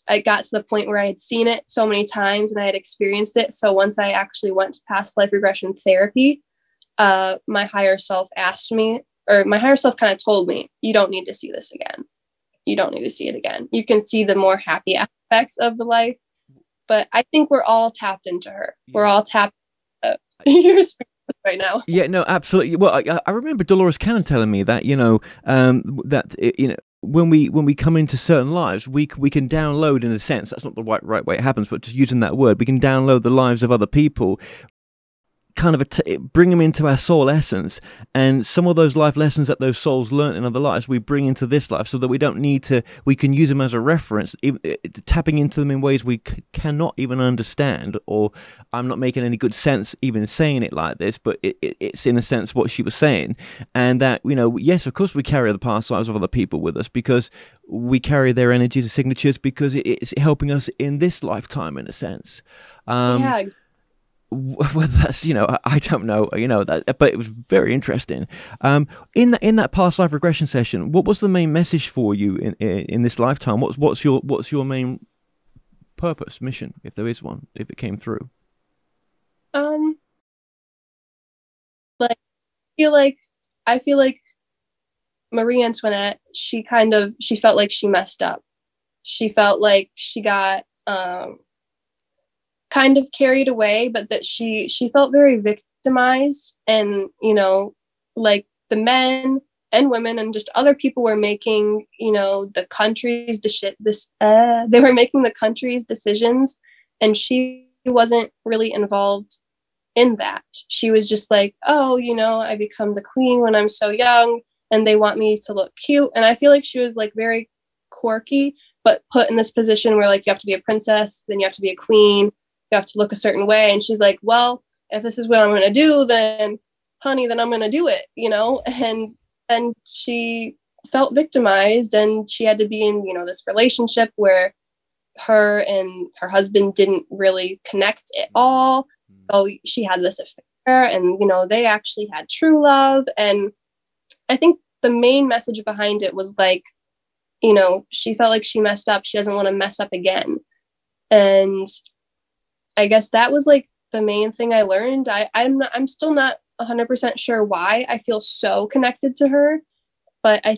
I got to the point where I had seen it so many times and I had experienced it. So once I actually went to past life regression therapy, my higher self asked me, or my higher self kind of told me, you don't need to see this again. You don't need to see it again. You can see the more happy aspects of the life. But I think we're all tapped into her. Yeah. We're all tapped your spirit right now. Yeah, no, absolutely. Well, I remember Dolores Cannon telling me that, when we come into certain lives, we can download, in a sense, that's not the right way it happens, but just using that word, we can download the lives of other people. kind of bring them into our soul essence, and some of those life lessons that those souls learned in other lives we bring into this life, so that we don't need to, we can use them as a reference, tapping into them in ways we cannot even understand, or I'm not making any good sense even saying it like this, but it's in a sense what she was saying. And that, you know, yes, of course we carry the past lives of other people with us, because we carry their energies and signatures, because it's helping us in this lifetime in a sense. Yeah, exactly. Whether that's, you know, I don't know, you know, that, but it was very interesting. In that past life regression session, what was the main message for you in this lifetime? What's your main purpose, mission, if there is one, if it came through? Like I feel like Marie Antoinette, she felt like she messed up. She felt like she got kind of carried away, but that she felt very victimized, and, you know, like the men and women and just other people were making, you know, the country's they were making the country's decisions, and she wasn't really involved in that. She was just like, oh, you know, I become the queen when I'm so young, and they want me to look cute. And I feel like she was like very quirky, but put in this position where, like, you have to be a princess, then you have to be a queen, you have to look a certain way. And she's like, well, if this is what I'm going to do, then honey, then I'm going to do it, you know? And she felt victimized, and she had to be in, you know, this relationship where her and her husband didn't really connect at all. So she had this affair, and, you know, they actually had true love. And I think the main message behind it was like, you know, she felt like she messed up. She doesn't want to mess up again. And I guess that was like the main thing I learned. I'm still not 100% sure why I feel so connected to her, but I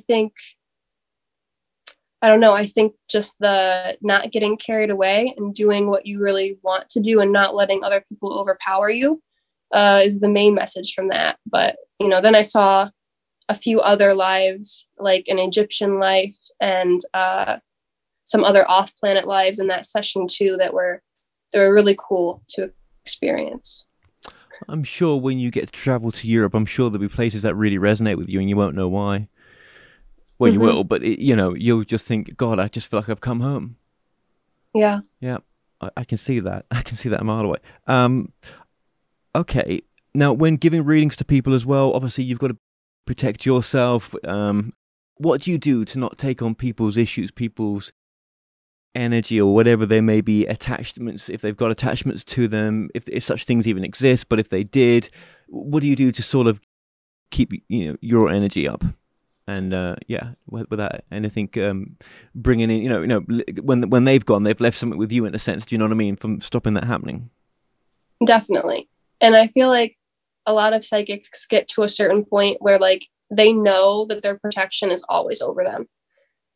don't know. I think just the not getting carried away and doing what you really want to do and not letting other people overpower you is the main message from that. But, you know, then I saw a few other lives, like an Egyptian life and some other off-planet lives in that session too, they were really cool to experience. I'm sure when you get to travel to Europe, I'm sure there'll be places that really resonate with you, and you won't know why. Well, you will, but you know, you'll just think, God, I just feel like I've come home. Yeah. Yeah, I can see that. I can see that a mile away. Okay. Now, when giving readings to people as well, obviously you've got to protect yourself. What do you do to not take on people's issues, people's energy, or whatever there may be, attachments, if they've got attachments to them, if such things even exist, but if they did, what do you do to sort of keep, you know, your energy up? And yeah, without anything bringing in, you know, when they've gone, they've left something with you in a sense. Do you know what I mean? From stopping that happening. Definitely. And I feel like a lot of psychics get to a certain point where, like, they know that their protection is always over them.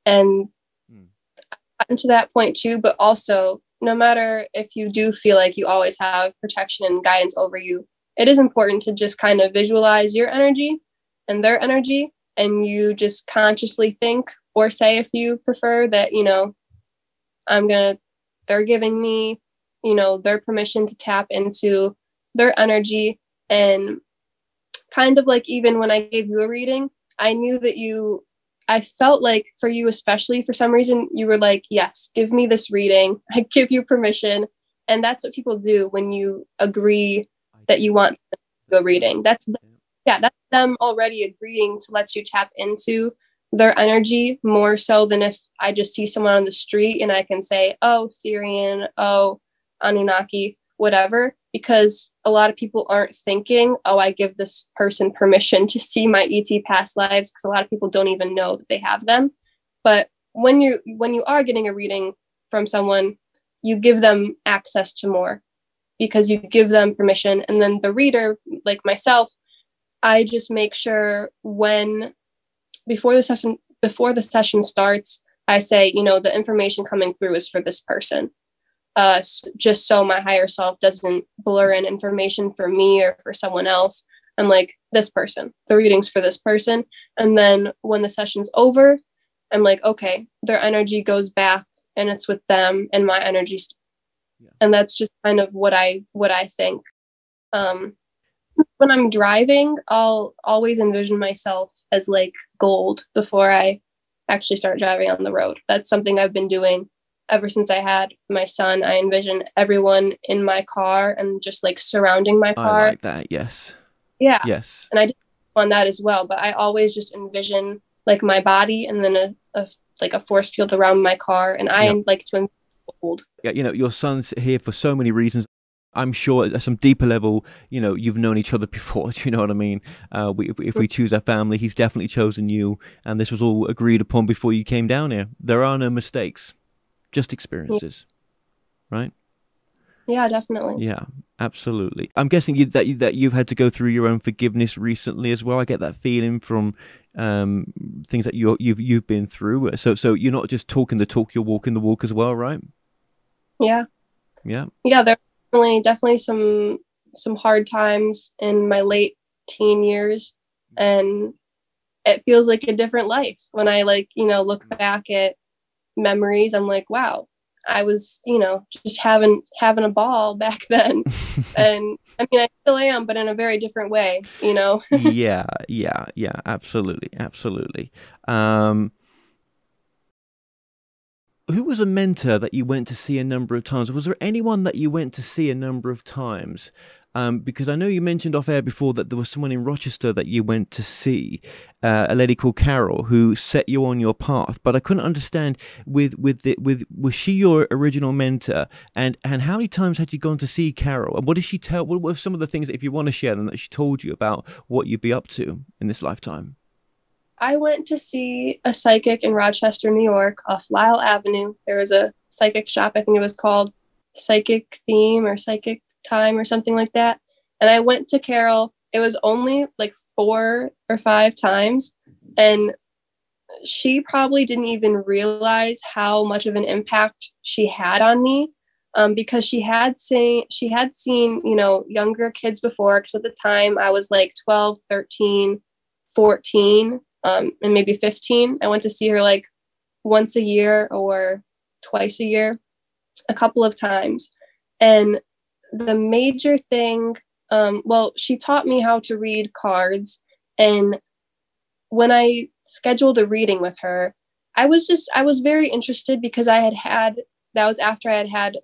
And I've gotten to that point too, but also, no matter if you do feel like you always have protection and guidance over you, it is important to just kind of visualize your energy and their energy, and you just consciously think or say, if you prefer, that, you know, they're giving me, you know, their permission to tap into their energy. And kind of like, even when I gave you a reading, I knew that I felt like for you, especially, for some reason, you were like, yes, give me this reading. I give you permission. And that's what people do when you agree that you want to do a reading. That's them already agreeing to let you tap into their energy, more so than if I just see someone on the street and I can say, oh, Syrian, oh, Anunnaki, whatever, because a lot of people aren't thinking, oh, I give this person permission to see my ET past lives, because a lot of people don't even know that they have them. But when you are getting a reading from someone, you give them access to more, because you give them permission. And then the reader, like myself, I just make sure before the session starts, I say, you know, the information coming through is for this person. Just so my higher self doesn't blur in information for me or for someone else. I'm like, this person, the reading's for this person. And then when the session's over, I'm like, okay, their energy goes back and it's with them, and my energy. Yeah. And that's just kind of what I think. when I'm driving, I'll always envision myself as like gold before I actually start driving on the road. That's something I've been doing ever since I had my son. I envision everyone in my car and just like surrounding my I car. like that. Yes. Yeah. Yes. And I did on that as well, but I always just envision like my body and then like a force field around my car. And I Yep. like to envision gold. Yeah, your son's here for so many reasons. I'm sure at some deeper level, you've known each other before. Do you know what I mean? If we choose our family, he's definitely chosen you, and this was all agreed upon before you came down here. There are no mistakes, just experiences, right? Yeah, definitely. Yeah, absolutely. I'm guessing that you've had to go through your own forgiveness recently as well. I get that feeling from things that you've been through. So you're not just talking the talk, you're walking the walk as well, right? Yeah. Yeah. Yeah, there were definitely some hard times in my late teen years, and it feels like a different life when I look back at memories. I'm like, wow, I was just having a ball back then. And I mean, I still am, but in a very different way. Yeah, absolutely. Who was a mentor that you went to see a number of times? Was there anyone that you went to see a number of times? Because I know you mentioned off air before that there was someone in Rochester that you went to see, a lady called Carol, who set you on your path. But I couldn't understand was she your original mentor? And how many times had you gone to see Carol? And what did she tell? What were some of the things that, if you want to share them, that she told you about what you'd be up to in this lifetime? I went to see a psychic in Rochester, New York, off Lyle Avenue. There was a psychic shop. I think it was called Psychic Theme or Psychic Time or something like that. And I went to Carol. It was only like 4 or 5 times. And she probably didn't even realize how much of an impact she had on me. Because she had seen, younger kids before. Because at the time I was like 12, 13, 14. And maybe 15. I went to see her like once a year or twice a year, a couple of times. And the major thing, she taught me how to read cards. And when I scheduled a reading with her, I was very interested because that was after I had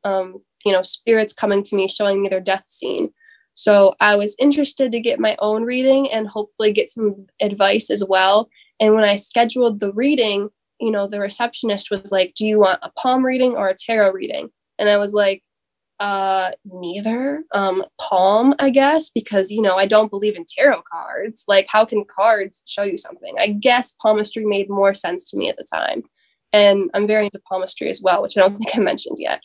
spirits coming to me, showing me their death scene. So I was interested to get my own reading and hopefully get some advice as well. And when I scheduled the reading, the receptionist was like, do you want a palm reading or a tarot reading? And I was like, neither. Palm, I guess, because, I don't believe in tarot cards. Like, how can cards show you something? I guess palmistry made more sense to me at the time. And I'm very into palmistry as well, which I don't think I mentioned yet.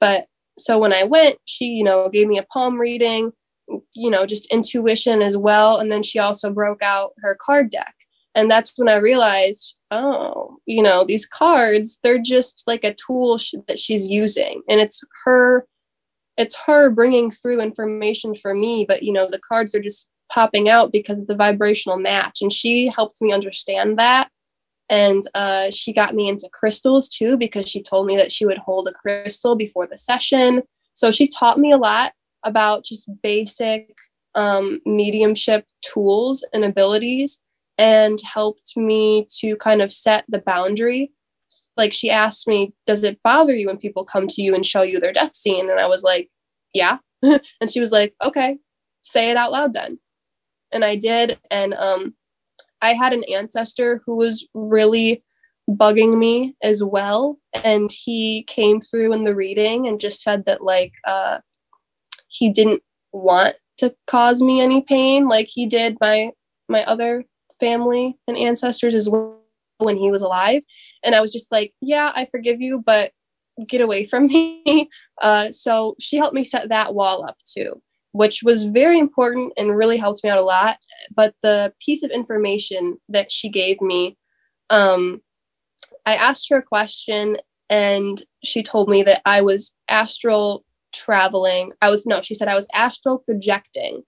But so when I went, she, gave me a palm reading, just intuition as well. And then she also broke out her card deck. And that's when I realized, oh, these cards, they're just like a tool that she's using. And it's her bringing through information for me. But, the cards are just popping out because it's a vibrational match. And she helped me understand that. And she got me into crystals too, because she told me that she would hold a crystal before the session. So she taught me a lot about just basic mediumship tools and abilities, and helped me to kind of set the boundary. Like, she asked me, does it bother you when people come to you and show you their death scene? And I was like, yeah. And she was like, okay, say it out loud then. And I did. And I had an ancestor who was really bugging me as well. And he came through in the reading and just said that he didn't want to cause me any pain like he did my other family and ancestors as well when he was alive. And I was just like, yeah, I forgive you, but get away from me. So she helped me set that wall up too, which was very important and really helped me out a lot. But the piece of information that she gave me, I asked her a question and she told me that I was astral traveling. She said I was astral projecting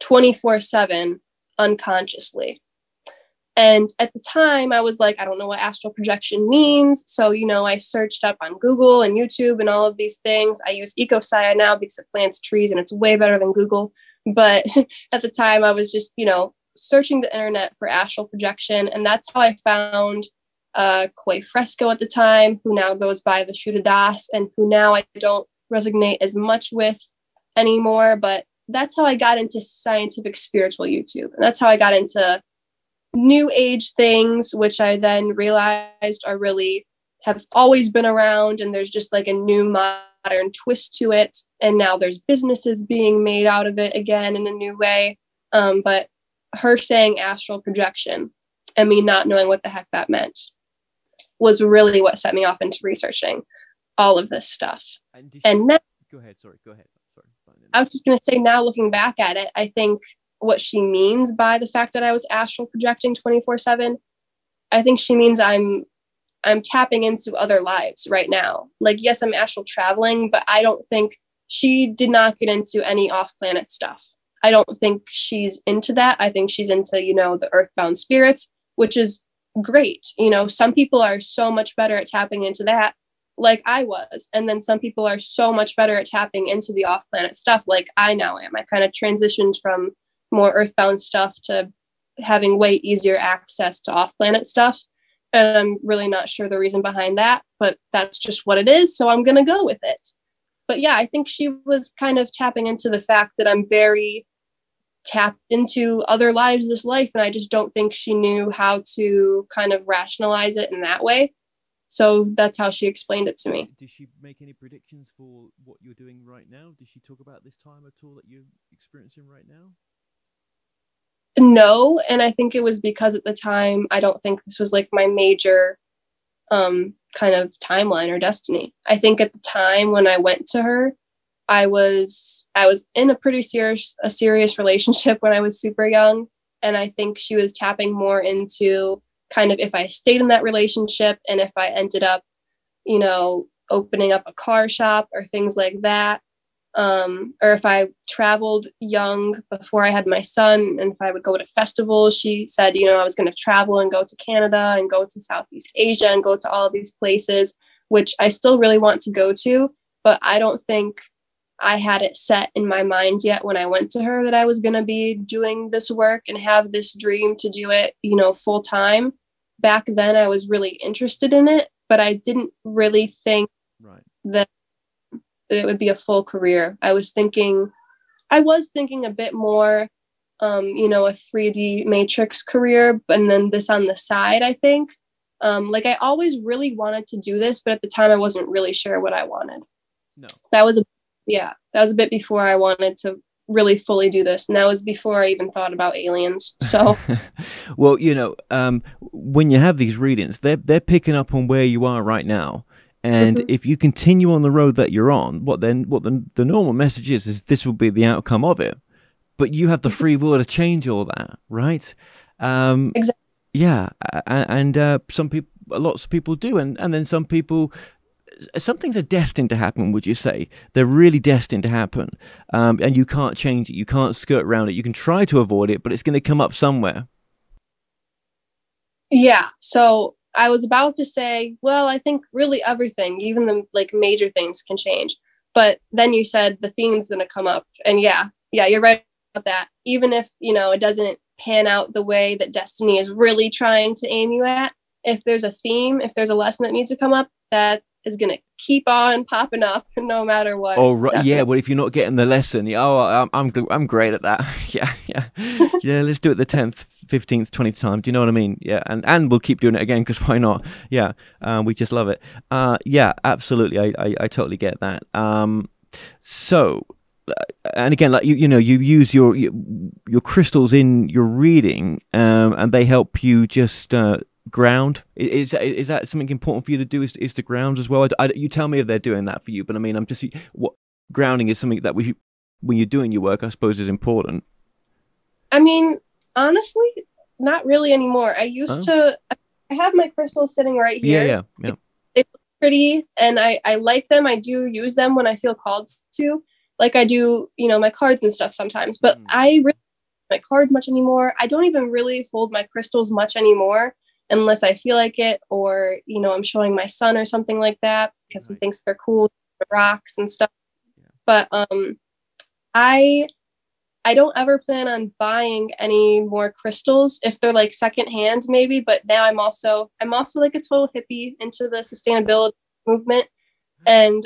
24/7 unconsciously. And at the time I was like, I don't know what astral projection means. So, I searched up on Google and YouTube and all of these things. I use EcoSci now because it plants trees and it's way better than Google. But at the time I was just, searching the internet for astral projection. And that's how I found Koi Fresco at the time, who now goes by the Shuddha Das, and who now I don't resonate as much with anymore. But that's how I got into scientific spiritual YouTube. And that's how I got into new age things, which I then realized are really have always been around. And there's just like a new modern twist to it. And now there's businesses being made out of it again in a new way. But her saying astral projection and me not knowing what the heck that meant was really what set me off into researching all of this stuff. And now, go ahead. Sorry. Sorry. I was just going to say, now looking back at it, I think what she means by the fact that I was astral projecting 24/7, I think she means I'm tapping into other lives right now. Like, yes, I'm astral traveling, but I don't think she did not get into any off-planet stuff. I don't think she's into that. I think she's into, the earthbound spirits, which is great. Some people are so much better at tapping into that, like I was. And then some people are so much better at tapping into the off-planet stuff, like I now am. I kind of transitioned from more earthbound stuff to having way easier access to off-planet stuff. And I'm really not sure the reason behind that, but that's just what it is. So I'm going to go with it. But yeah, I think she was kind of tapping into the fact that I'm very tapped into other lives this life. And I just don't think she knew how to kind of rationalize it in that way. So that's how she explained it to me. Did she make any predictions for what you're doing right now? Did she talk about this time at all that you're experiencing right now? No. And I think it was because at the time, I don't think this was like my major kind of timeline or destiny. I think at the time when I went to her, I was in a pretty serious relationship when I was super young. And I think she was tapping more into kind of if I stayed in that relationship and if I ended up, opening up a car shop or things like that. Or if I traveled young before I had my son, and if I would go to festivals, she said, I was going to travel and go to Canada and go to Southeast Asia and go to all of these places, which I still really want to go to, but I don't think I had it set in my mind yet when I went to her that I was going to be doing this work and have this dream to do it, full time. Back then I was really interested in it, but I didn't really think that it would be a full career. I was thinking a bit more, a 3D matrix career, and then this on the side, I think. Like I always really wanted to do this, but at the time I wasn't really sure what I wanted. No. That was a bit before I wanted to really fully do this. And that was before I even thought about aliens. So, well, when you have these readings, they're picking up on where you are right now. And if you continue on the road that you're on, what the normal message is this will be the outcome of it. But you have the free will to change all that, right? Exactly. Yeah, and lots of people do, and then some things are destined to happen. Would you say they're really destined to happen? And you can't change it, you can't skirt around it. You can try to avoid it, but it's going to come up somewhere. Yeah. So I was about to say, well, I think really everything, even the like major things, can change. But then you said the theme's going to come up, and yeah, you're right about that. Even if it doesn't pan out the way that destiny is really trying to aim you at, if there's a theme, if there's a lesson that needs to come up, that is going to keep on popping up no matter what. Oh, right. Yeah. Well, if you're not getting the lesson, I'm great at that. Yeah. Let's do it the 10th, 15th, 20th time. Do you know what I mean? Yeah. And we'll keep doing it again, because why not? Yeah. We just love it. Yeah, absolutely. I totally get that. So, and again, like you use your crystals in your reading, and they help you just ground. Is that something important for you to do? Is to ground as well? You tell me if they're doing that for you, but I mean, what grounding is something that when you're doing your work, I suppose, is important. I mean, honestly, not really anymore. I used to. I have my crystals sitting right here. Yeah. They look pretty, and I like them. I do use them when I feel called to. Like I do, my cards and stuff sometimes. But I really don't use my cards much anymore. I don't even really hold my crystals much anymore, unless I feel like it, or I'm showing my son or something like that because he thinks they're cool, the rocks and stuff. Yeah. But I I don't ever plan on buying any more crystals if they're like secondhand, maybe. But now I'm also like a total hippie into the sustainability movement, and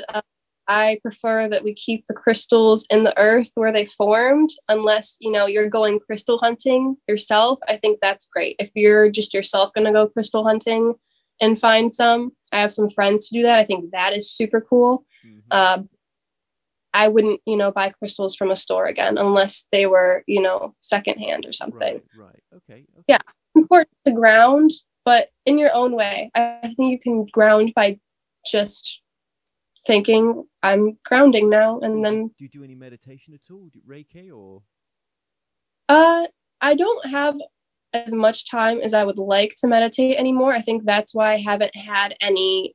I prefer that we keep the crystals in the earth where they formed, unless you're going crystal hunting yourself. I think that's great. If you're just yourself going to go crystal hunting and find some, I have some friends to do that. I think that is super cool. Mm-hmm. I wouldn't, buy crystals from a store again unless they were, secondhand or something. Right. Okay. Yeah, important to ground, but in your own way. I think you can ground by just thinking, I'm grounding now, and then. Do you do any meditation at all? Do you Reiki or? I don't have as much time as I would like to meditate anymore. I think that's why I haven't had any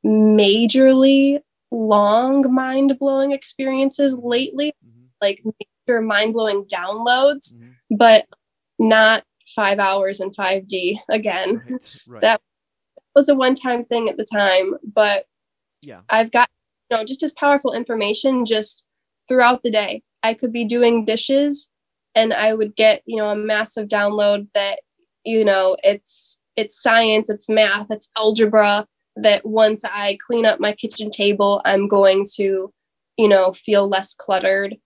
majorly long mind-blowing experiences lately, mm-hmm. like major mind-blowing downloads, mm-hmm. but not 5 hours in 5D again. Right. That was a one-time thing at the time, but yeah, I've got just as powerful information just throughout the day. I could be doing dishes and I would get a massive download that it's science, it's math, it's algebra, that once I clean up my kitchen table, I'm going to, feel less cluttered.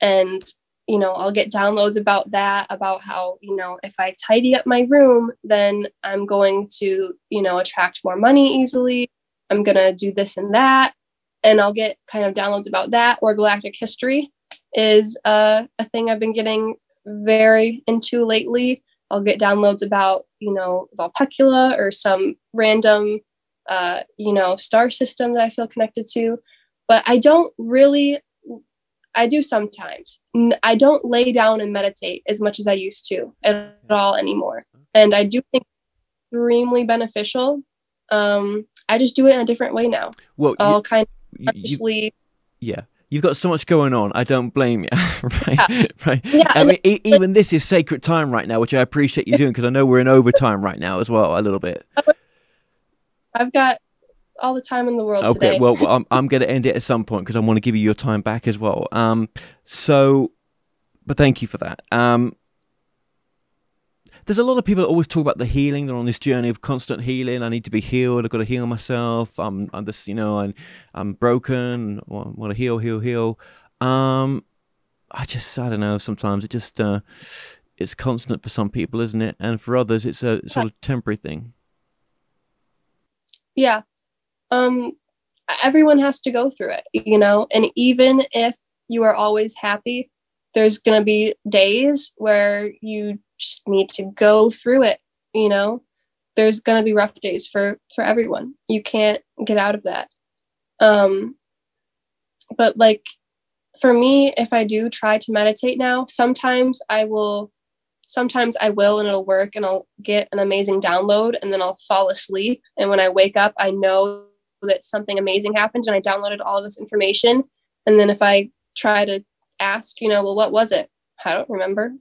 And, I'll get downloads about that, about how, if I tidy up my room, then I'm going to, attract more money easily. I'm going to do this and that. And I'll get kind of downloads about that. Or galactic history is a thing I've been getting very into lately. I'll get downloads about, Vulpecula or some random star system that I feel connected to, but I do sometimes. I don't lay down and meditate as much as I used to at all anymore. And I do think it's extremely beneficial. I just do it in a different way now. Well, I'll kind of consciously. Yeah. You've got so much going on. I don't blame you. Right. Yeah. Right. Yeah, I mean, even this is sacred time right now, which I appreciate you doing, because I know we're in overtime right now as well, a little bit. I've got all the time in the world today. Okay, well, I'm going to end it at some point because I want to give you your time back as well. But thank you for that. There's a lot of people that always talk about the healing. They're on this journey of constant healing. I need to be healed. I've got to heal myself. I'm this, I'm broken. I want to heal. I don't know. Sometimes it just it's constant for some people, isn't it? And for others, it's a sort of temporary thing. Yeah. Everyone has to go through it, and even if you are always happy, there's going to be days where you just need to go through it. There's going to be rough days for everyone. You can't get out of that. But like for me, if I do try to meditate now, sometimes I will and it'll work and I'll get an amazing download and then I'll fall asleep. And when I wake up, I know that something amazing happened and I downloaded all this information. And then if I try to ask, well, what was it? I don't remember.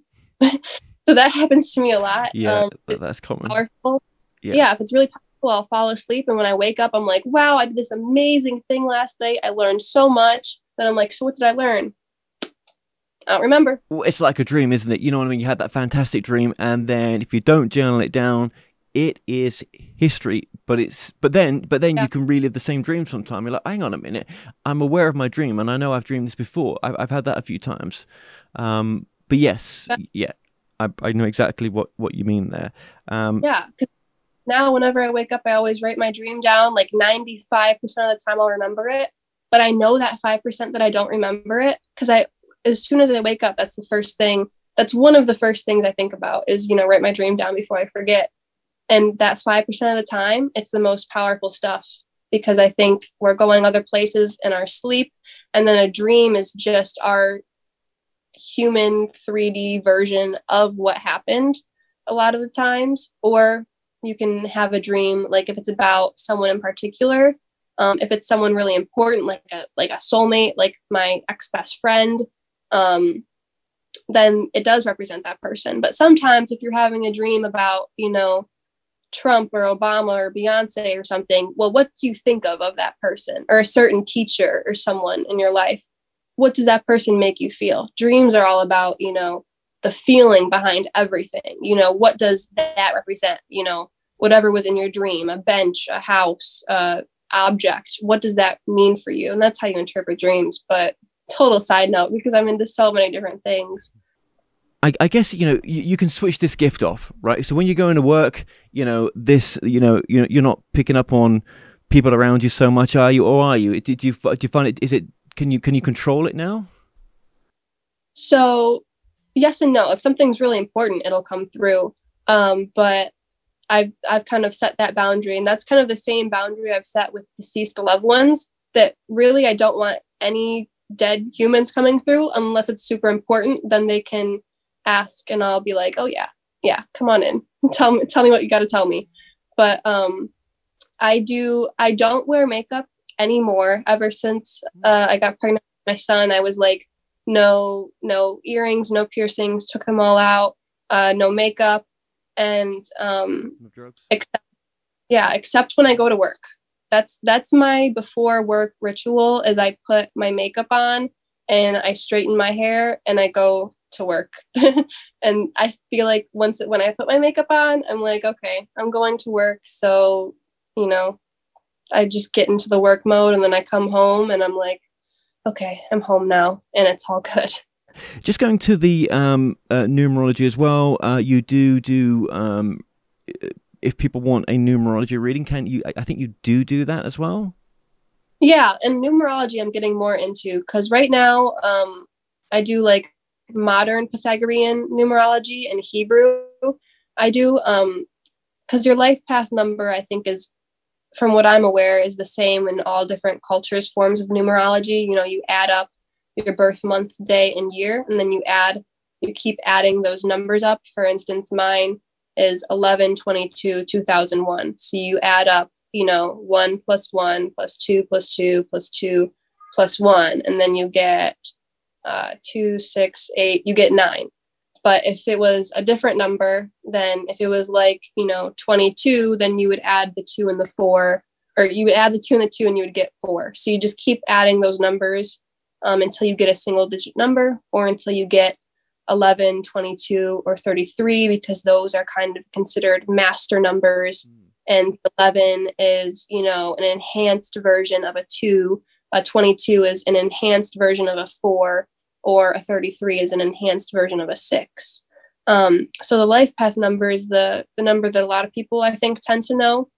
So that happens to me a lot. Yeah, that's common. Powerful. Yeah, if it's really powerful, I'll fall asleep. And when I wake up, I'm like, wow, I did this amazing thing last night. I learned so much. Then I'm like, so what did I learn? I don't remember. Well, it's like a dream, isn't it? You know what I mean? You had that fantastic dream, and then if you don't journal it down, it is history. But then you can relive the same dream sometime. You're like, hang on a minute, I'm aware of my dream, and I know I've dreamed this before. I've had that a few times. But yes, yeah, I know exactly what you mean there. Yeah, because now whenever I wake up, I always write my dream down. Like 95% of the time, I'll remember it. But I know that 5% that I don't remember it, because as soon as I wake up, that's one of the first things I think about is, write my dream down before I forget. And that 5% of the time, it's the most powerful stuff, because I think we're going other places in our sleep. And then a dream is just our human 3D version of what happened a lot of the times. Or you can have a dream, like if it's about someone in particular, if it's someone really important, like a soulmate, like my ex-best friend, then it does represent that person. But sometimes if you're having a dream about, Trump or Obama or Beyonce or something, well, what do you think of that person or a certain teacher or someone in your life? what does that person make you feel? Dreams are all about, the feeling behind everything. What does that represent? Whatever was in your dream, a bench, a house, object, what does that mean for you? And that's how you interpret dreams. But total side note, because I'm into so many different things. I guess, you can switch this gift off, right? So when you go into work, this, you're not picking up on people around you so much, are you? Or are you? Do you find it, can you control it now? So yes and no. If something's really important, it'll come through. But I've kind of set that boundary, and that's kind of the same boundary I've set with deceased loved ones, that really I don't want any dead humans coming through unless it's super important. Then they can ask and I'll be like, oh yeah, come on in. Tell me what you got to tell me. But I don't wear makeup anymore. Ever since I got pregnant with my son, I was like, no earrings, no piercings, took them all out, no makeup, and no drugs. Except when I go to work. That's my before work ritual, is I put my makeup on and I straighten my hair and I go to work. And I feel like when I put my makeup on, I'm like, okay, I'm going to work. So, I just get into the work mode, and then I come home and I'm like, okay, I'm home now, and it's all good. Just going to the numerology as well. You do if people want a numerology reading, I think you do that as well. Yeah, and numerology I'm getting more into, because right now I do like modern Pythagorean numerology and Hebrew. I do because your life path number, I think, is, from what I'm aware, is the same in all different cultures, forms of numerology. You add up your birth month, day, and year, and then you keep adding those numbers up. For instance, mine is 11/22/2001. So you add up, 1 + 1 + 2 + 2 + 2 + 1, and then you get 2, 6, 8, you get 9. But if it was a different number, then if it was like, 22, then you would add the 2 and the 4, or you would add the 2 and the 2 and you would get 4. So you just keep adding those numbers until you get a single digit number, or until you get 11, 22, or 33, because those are kind of considered master numbers. And 11 is, an enhanced version of a 2. A 22 is an enhanced version of a 4, or a 33 is an enhanced version of a 6. So the life path number is the number that a lot of people, I think, tend to know.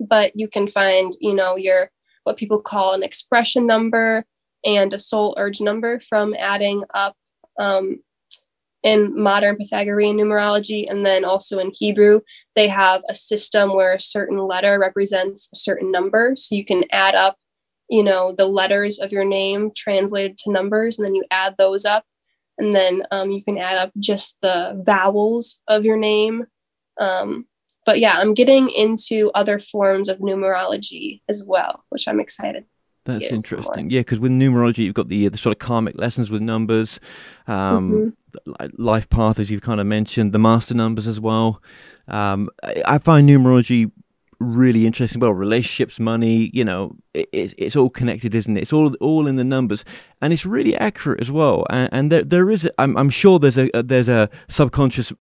But you can find, your what people call an expression number and a soul urge number from adding up in modern Pythagorean numerology. And then also in Hebrew, they have a system where a certain letter represents a certain number. So you can add up, the letters of your name translated to numbers, and then you add those up. And then you can add up just the vowels of your name. But yeah, I'm getting into other forms of numerology as well, which I'm excited. That's interesting. Yeah, because with numerology, you've got the sort of karmic lessons with numbers, life path, as you've kind of mentioned, the master numbers as well. I find numerology really interesting. Well, relationships, money, it's all connected, isn't it? It's all in the numbers, and it's really accurate as well. And there is, I'm sure there's a subconscious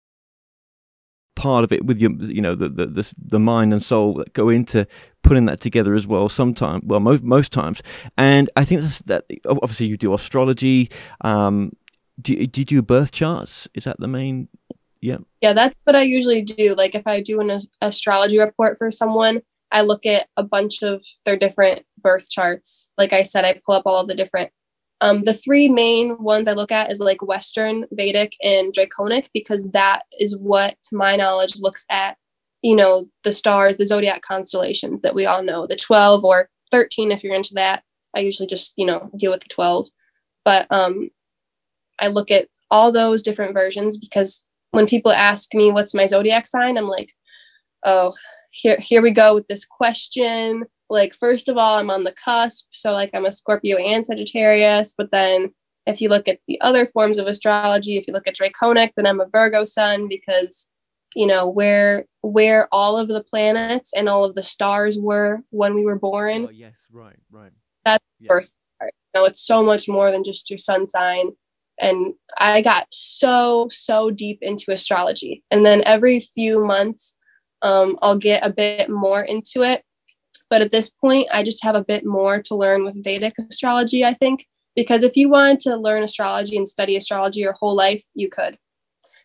part of it with your, the mind and soul that go into putting that together as well. Sometimes, well, most times. And I think that obviously you do astrology. Do you do birth charts? Is that the main? Yeah, that's what I usually do. Like if I do an astrology report for someone, I look at a bunch of their different birth charts. Like I said, I pull up all of the different. The 3 main ones I look at is like Western, Vedic, and Draconic, because that is what, to my knowledge, looks at, the stars, the zodiac constellations that we all know, the 12 or 13 if you're into that. I usually just, deal with the 12. But I look at all those different versions, because when people ask me what's my zodiac sign, I'm like, oh, here we go with this question. Like, first of all, I'm on the cusp. So like I'm a Scorpio and Sagittarius. But then if you look at the other forms of astrology, if you look at Draconic, then I'm a Virgo sun, because, where all of the planets and all of the stars were when we were born. Oh, yes, right. That's birth chart. know, it's so much more than just your sun sign. And I got so deep into astrology. And then every few months, I'll get a bit more into it. But at this point, I just have a bit more to learn with Vedic astrology, I think. Because if you wanted to learn astrology and study astrology your whole life, you could.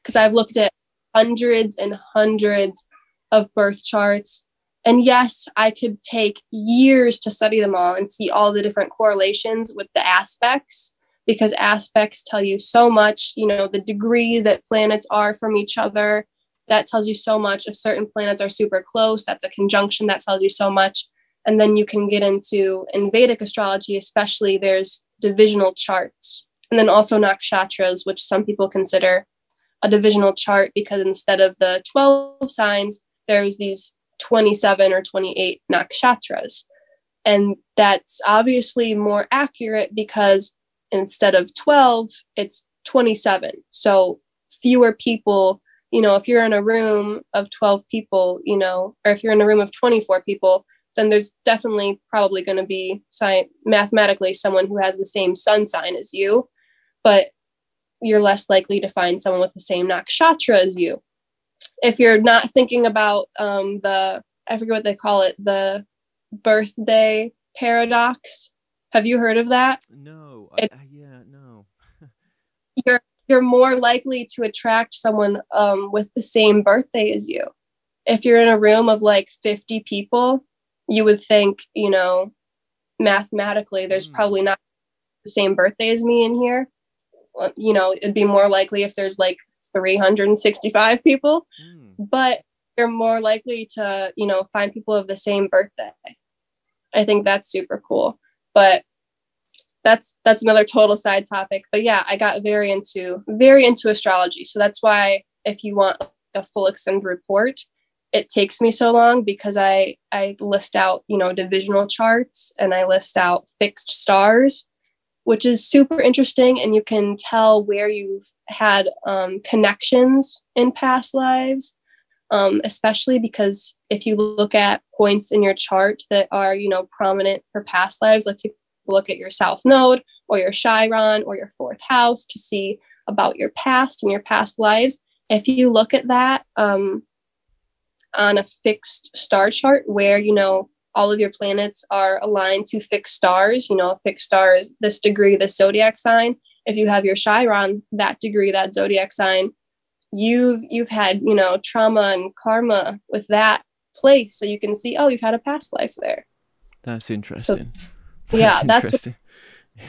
Because I've looked at hundreds and hundreds of birth charts. And yes, I could take years to study them all and see all the different correlations with the aspects, because aspects tell you so much, you know, the degree that planets are from each other. That tells you so much. If certain planets are super close, that's a conjunction that tells you so much. And then you can get into, in Vedic astrology especially, there's divisional charts. And then also nakshatras, which some people consider a divisional chart, because instead of the 12 signs, there's these 27 or 28 nakshatras. And that's obviously more accurate because instead of 12, it's 27. So fewer people, you know, if you're in a room of 12 people, you know, or if you're in a room of 24 people, then there's definitely probably going to be mathematically someone who has the same sun sign as you, but you're less likely to find someone with the same nakshatra as you. If you're not thinking about I forget what they call it, the birthday paradox. Have you heard of that? No. No. You're more likely to attract someone with the same birthday as you. If you're in a room of like 50 people, you would think, you know, mathematically, there's probably not the same birthday as me in here. You know, it'd be more likely if there's like 365 people, but you're more likely to, you know, find people of the same birthday. I think that's super cool. But that's another total side topic. But yeah, I got very into astrology. So that's why if you want a full extended report, it takes me so long, because I list out, you know, divisional charts, and I list out fixed stars, which is super interesting. And you can tell where you've had connections in past lives, especially because if you look at points in your chart that are, you know, prominent for past lives, like you look at your South Node or your Chiron or your fourth house to see about your past and your past lives. If you look at that on a fixed star chart where, you know, all of your planets are aligned to fixed stars, you know, a fixed star is this degree, this zodiac sign. If you have your Chiron, that degree, that zodiac sign, you've had, you know, trauma and karma with that place. So you can see, oh, you've had a past life there. That's interesting. So,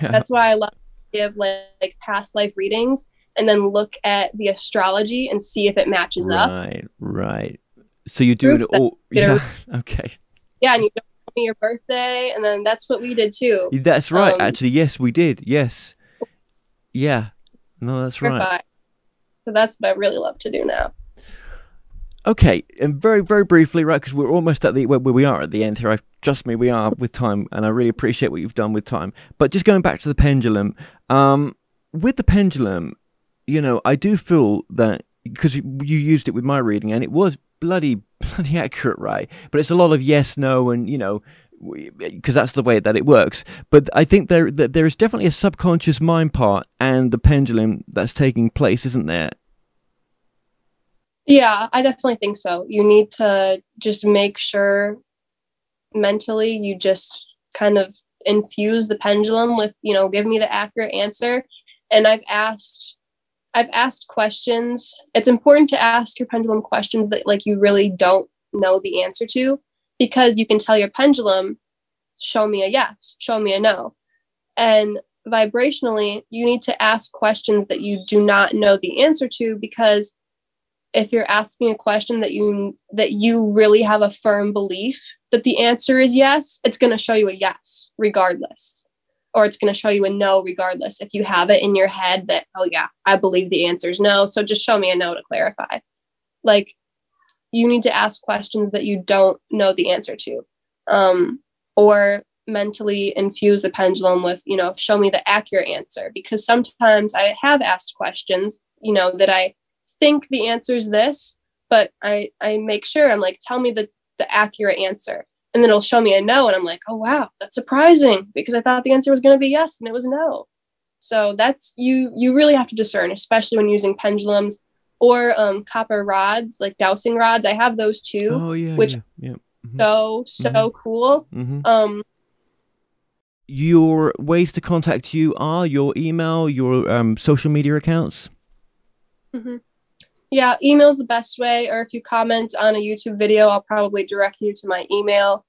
that's why I love to give like past life readings and then look at the astrology and see if it matches up. Right. So you're doing it all. Yeah. Okay. Yeah, and you tell me your birthday, and then that's what we did too. That's right. Actually, yes, we did. Yes. Yeah. No, that's right. So that's what I really love to do now. Okay, and very, very briefly, right, because we're almost at where we are at the end here. Trust me, we are with time, and I really appreciate what you've done with time. But just going back to the pendulum, with the pendulum, you know, I do feel that, because you used it with my reading, and it was bloody accurate, right? But it's a lot of yes, no, and, you know, because that's the way that it works. But I think there is definitely a subconscious mind part and the pendulum that's taking place, isn't there? Yeah, I definitely think so. You need to just make sure mentally you just kind of infuse the pendulum with, you know, give me the accurate answer. And I've asked questions. It's important to ask your pendulum questions that like you really don't know the answer to, because you can tell your pendulum, show me a yes, show me a no. And vibrationally, you need to ask questions that you do not know the answer to, because if you're asking a question that you really have a firm belief that the answer is yes, it's going to show you a yes regardless. Or it's going to show you a no regardless. If you have it in your head that, oh yeah, I believe the answer is no, so just show me a no to clarify. Like, you need to ask questions that you don't know the answer to. Or mentally infuse the pendulum with, you know, show me the accurate answer. Because sometimes I have asked questions, you know, that I think the answer is this, but I make sure I'm like, tell me the accurate answer. and then it'll show me a no, and I'm like, oh wow, that's surprising, because I thought the answer was going to be yes and it was no. So that's, you really have to discern, especially when using pendulums or copper rods, like dowsing rods. I have those too. Oh yeah, which yeah. Mm-hmm. so cool. Mm-hmm. Your ways to contact you are your email, your social media accounts. Yeah, email is the best way, or if you comment on a YouTube video, I'll probably direct you to my email.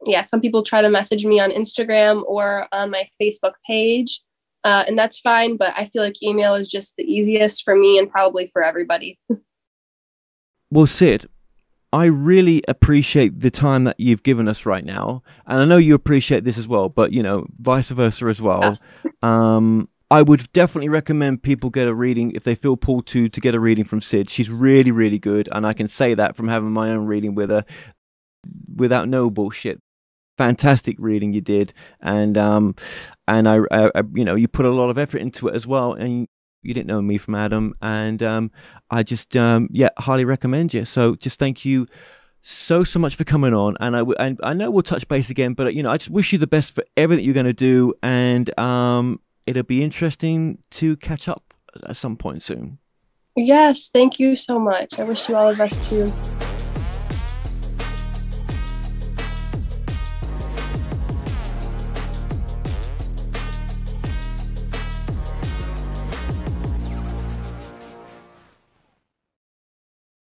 Yeah, some people try to message me on Instagram or on my Facebook page, and that's fine, but I feel like email is just the easiest for me and probably for everybody. Well, Syd, I really appreciate the time that you've given us right now, and I know you appreciate this as well, but you know, vice versa as well. I would definitely recommend people get a reading if they feel pulled to get a reading from Syd. She's really, really good, and I can say that from having my own reading with her without no bullshit. Fantastic reading you did, and I you know, you put a lot of effort into it as well, and you didn't know me from Adam, and I just yeah, highly recommend you. So just thank you so much for coming on, and I know we'll touch base again, but you know, I just wish you the best for everything you're going to do, and it'll be interesting to catch up at some point soon. Yes, thank you so much. I wish you all the best too.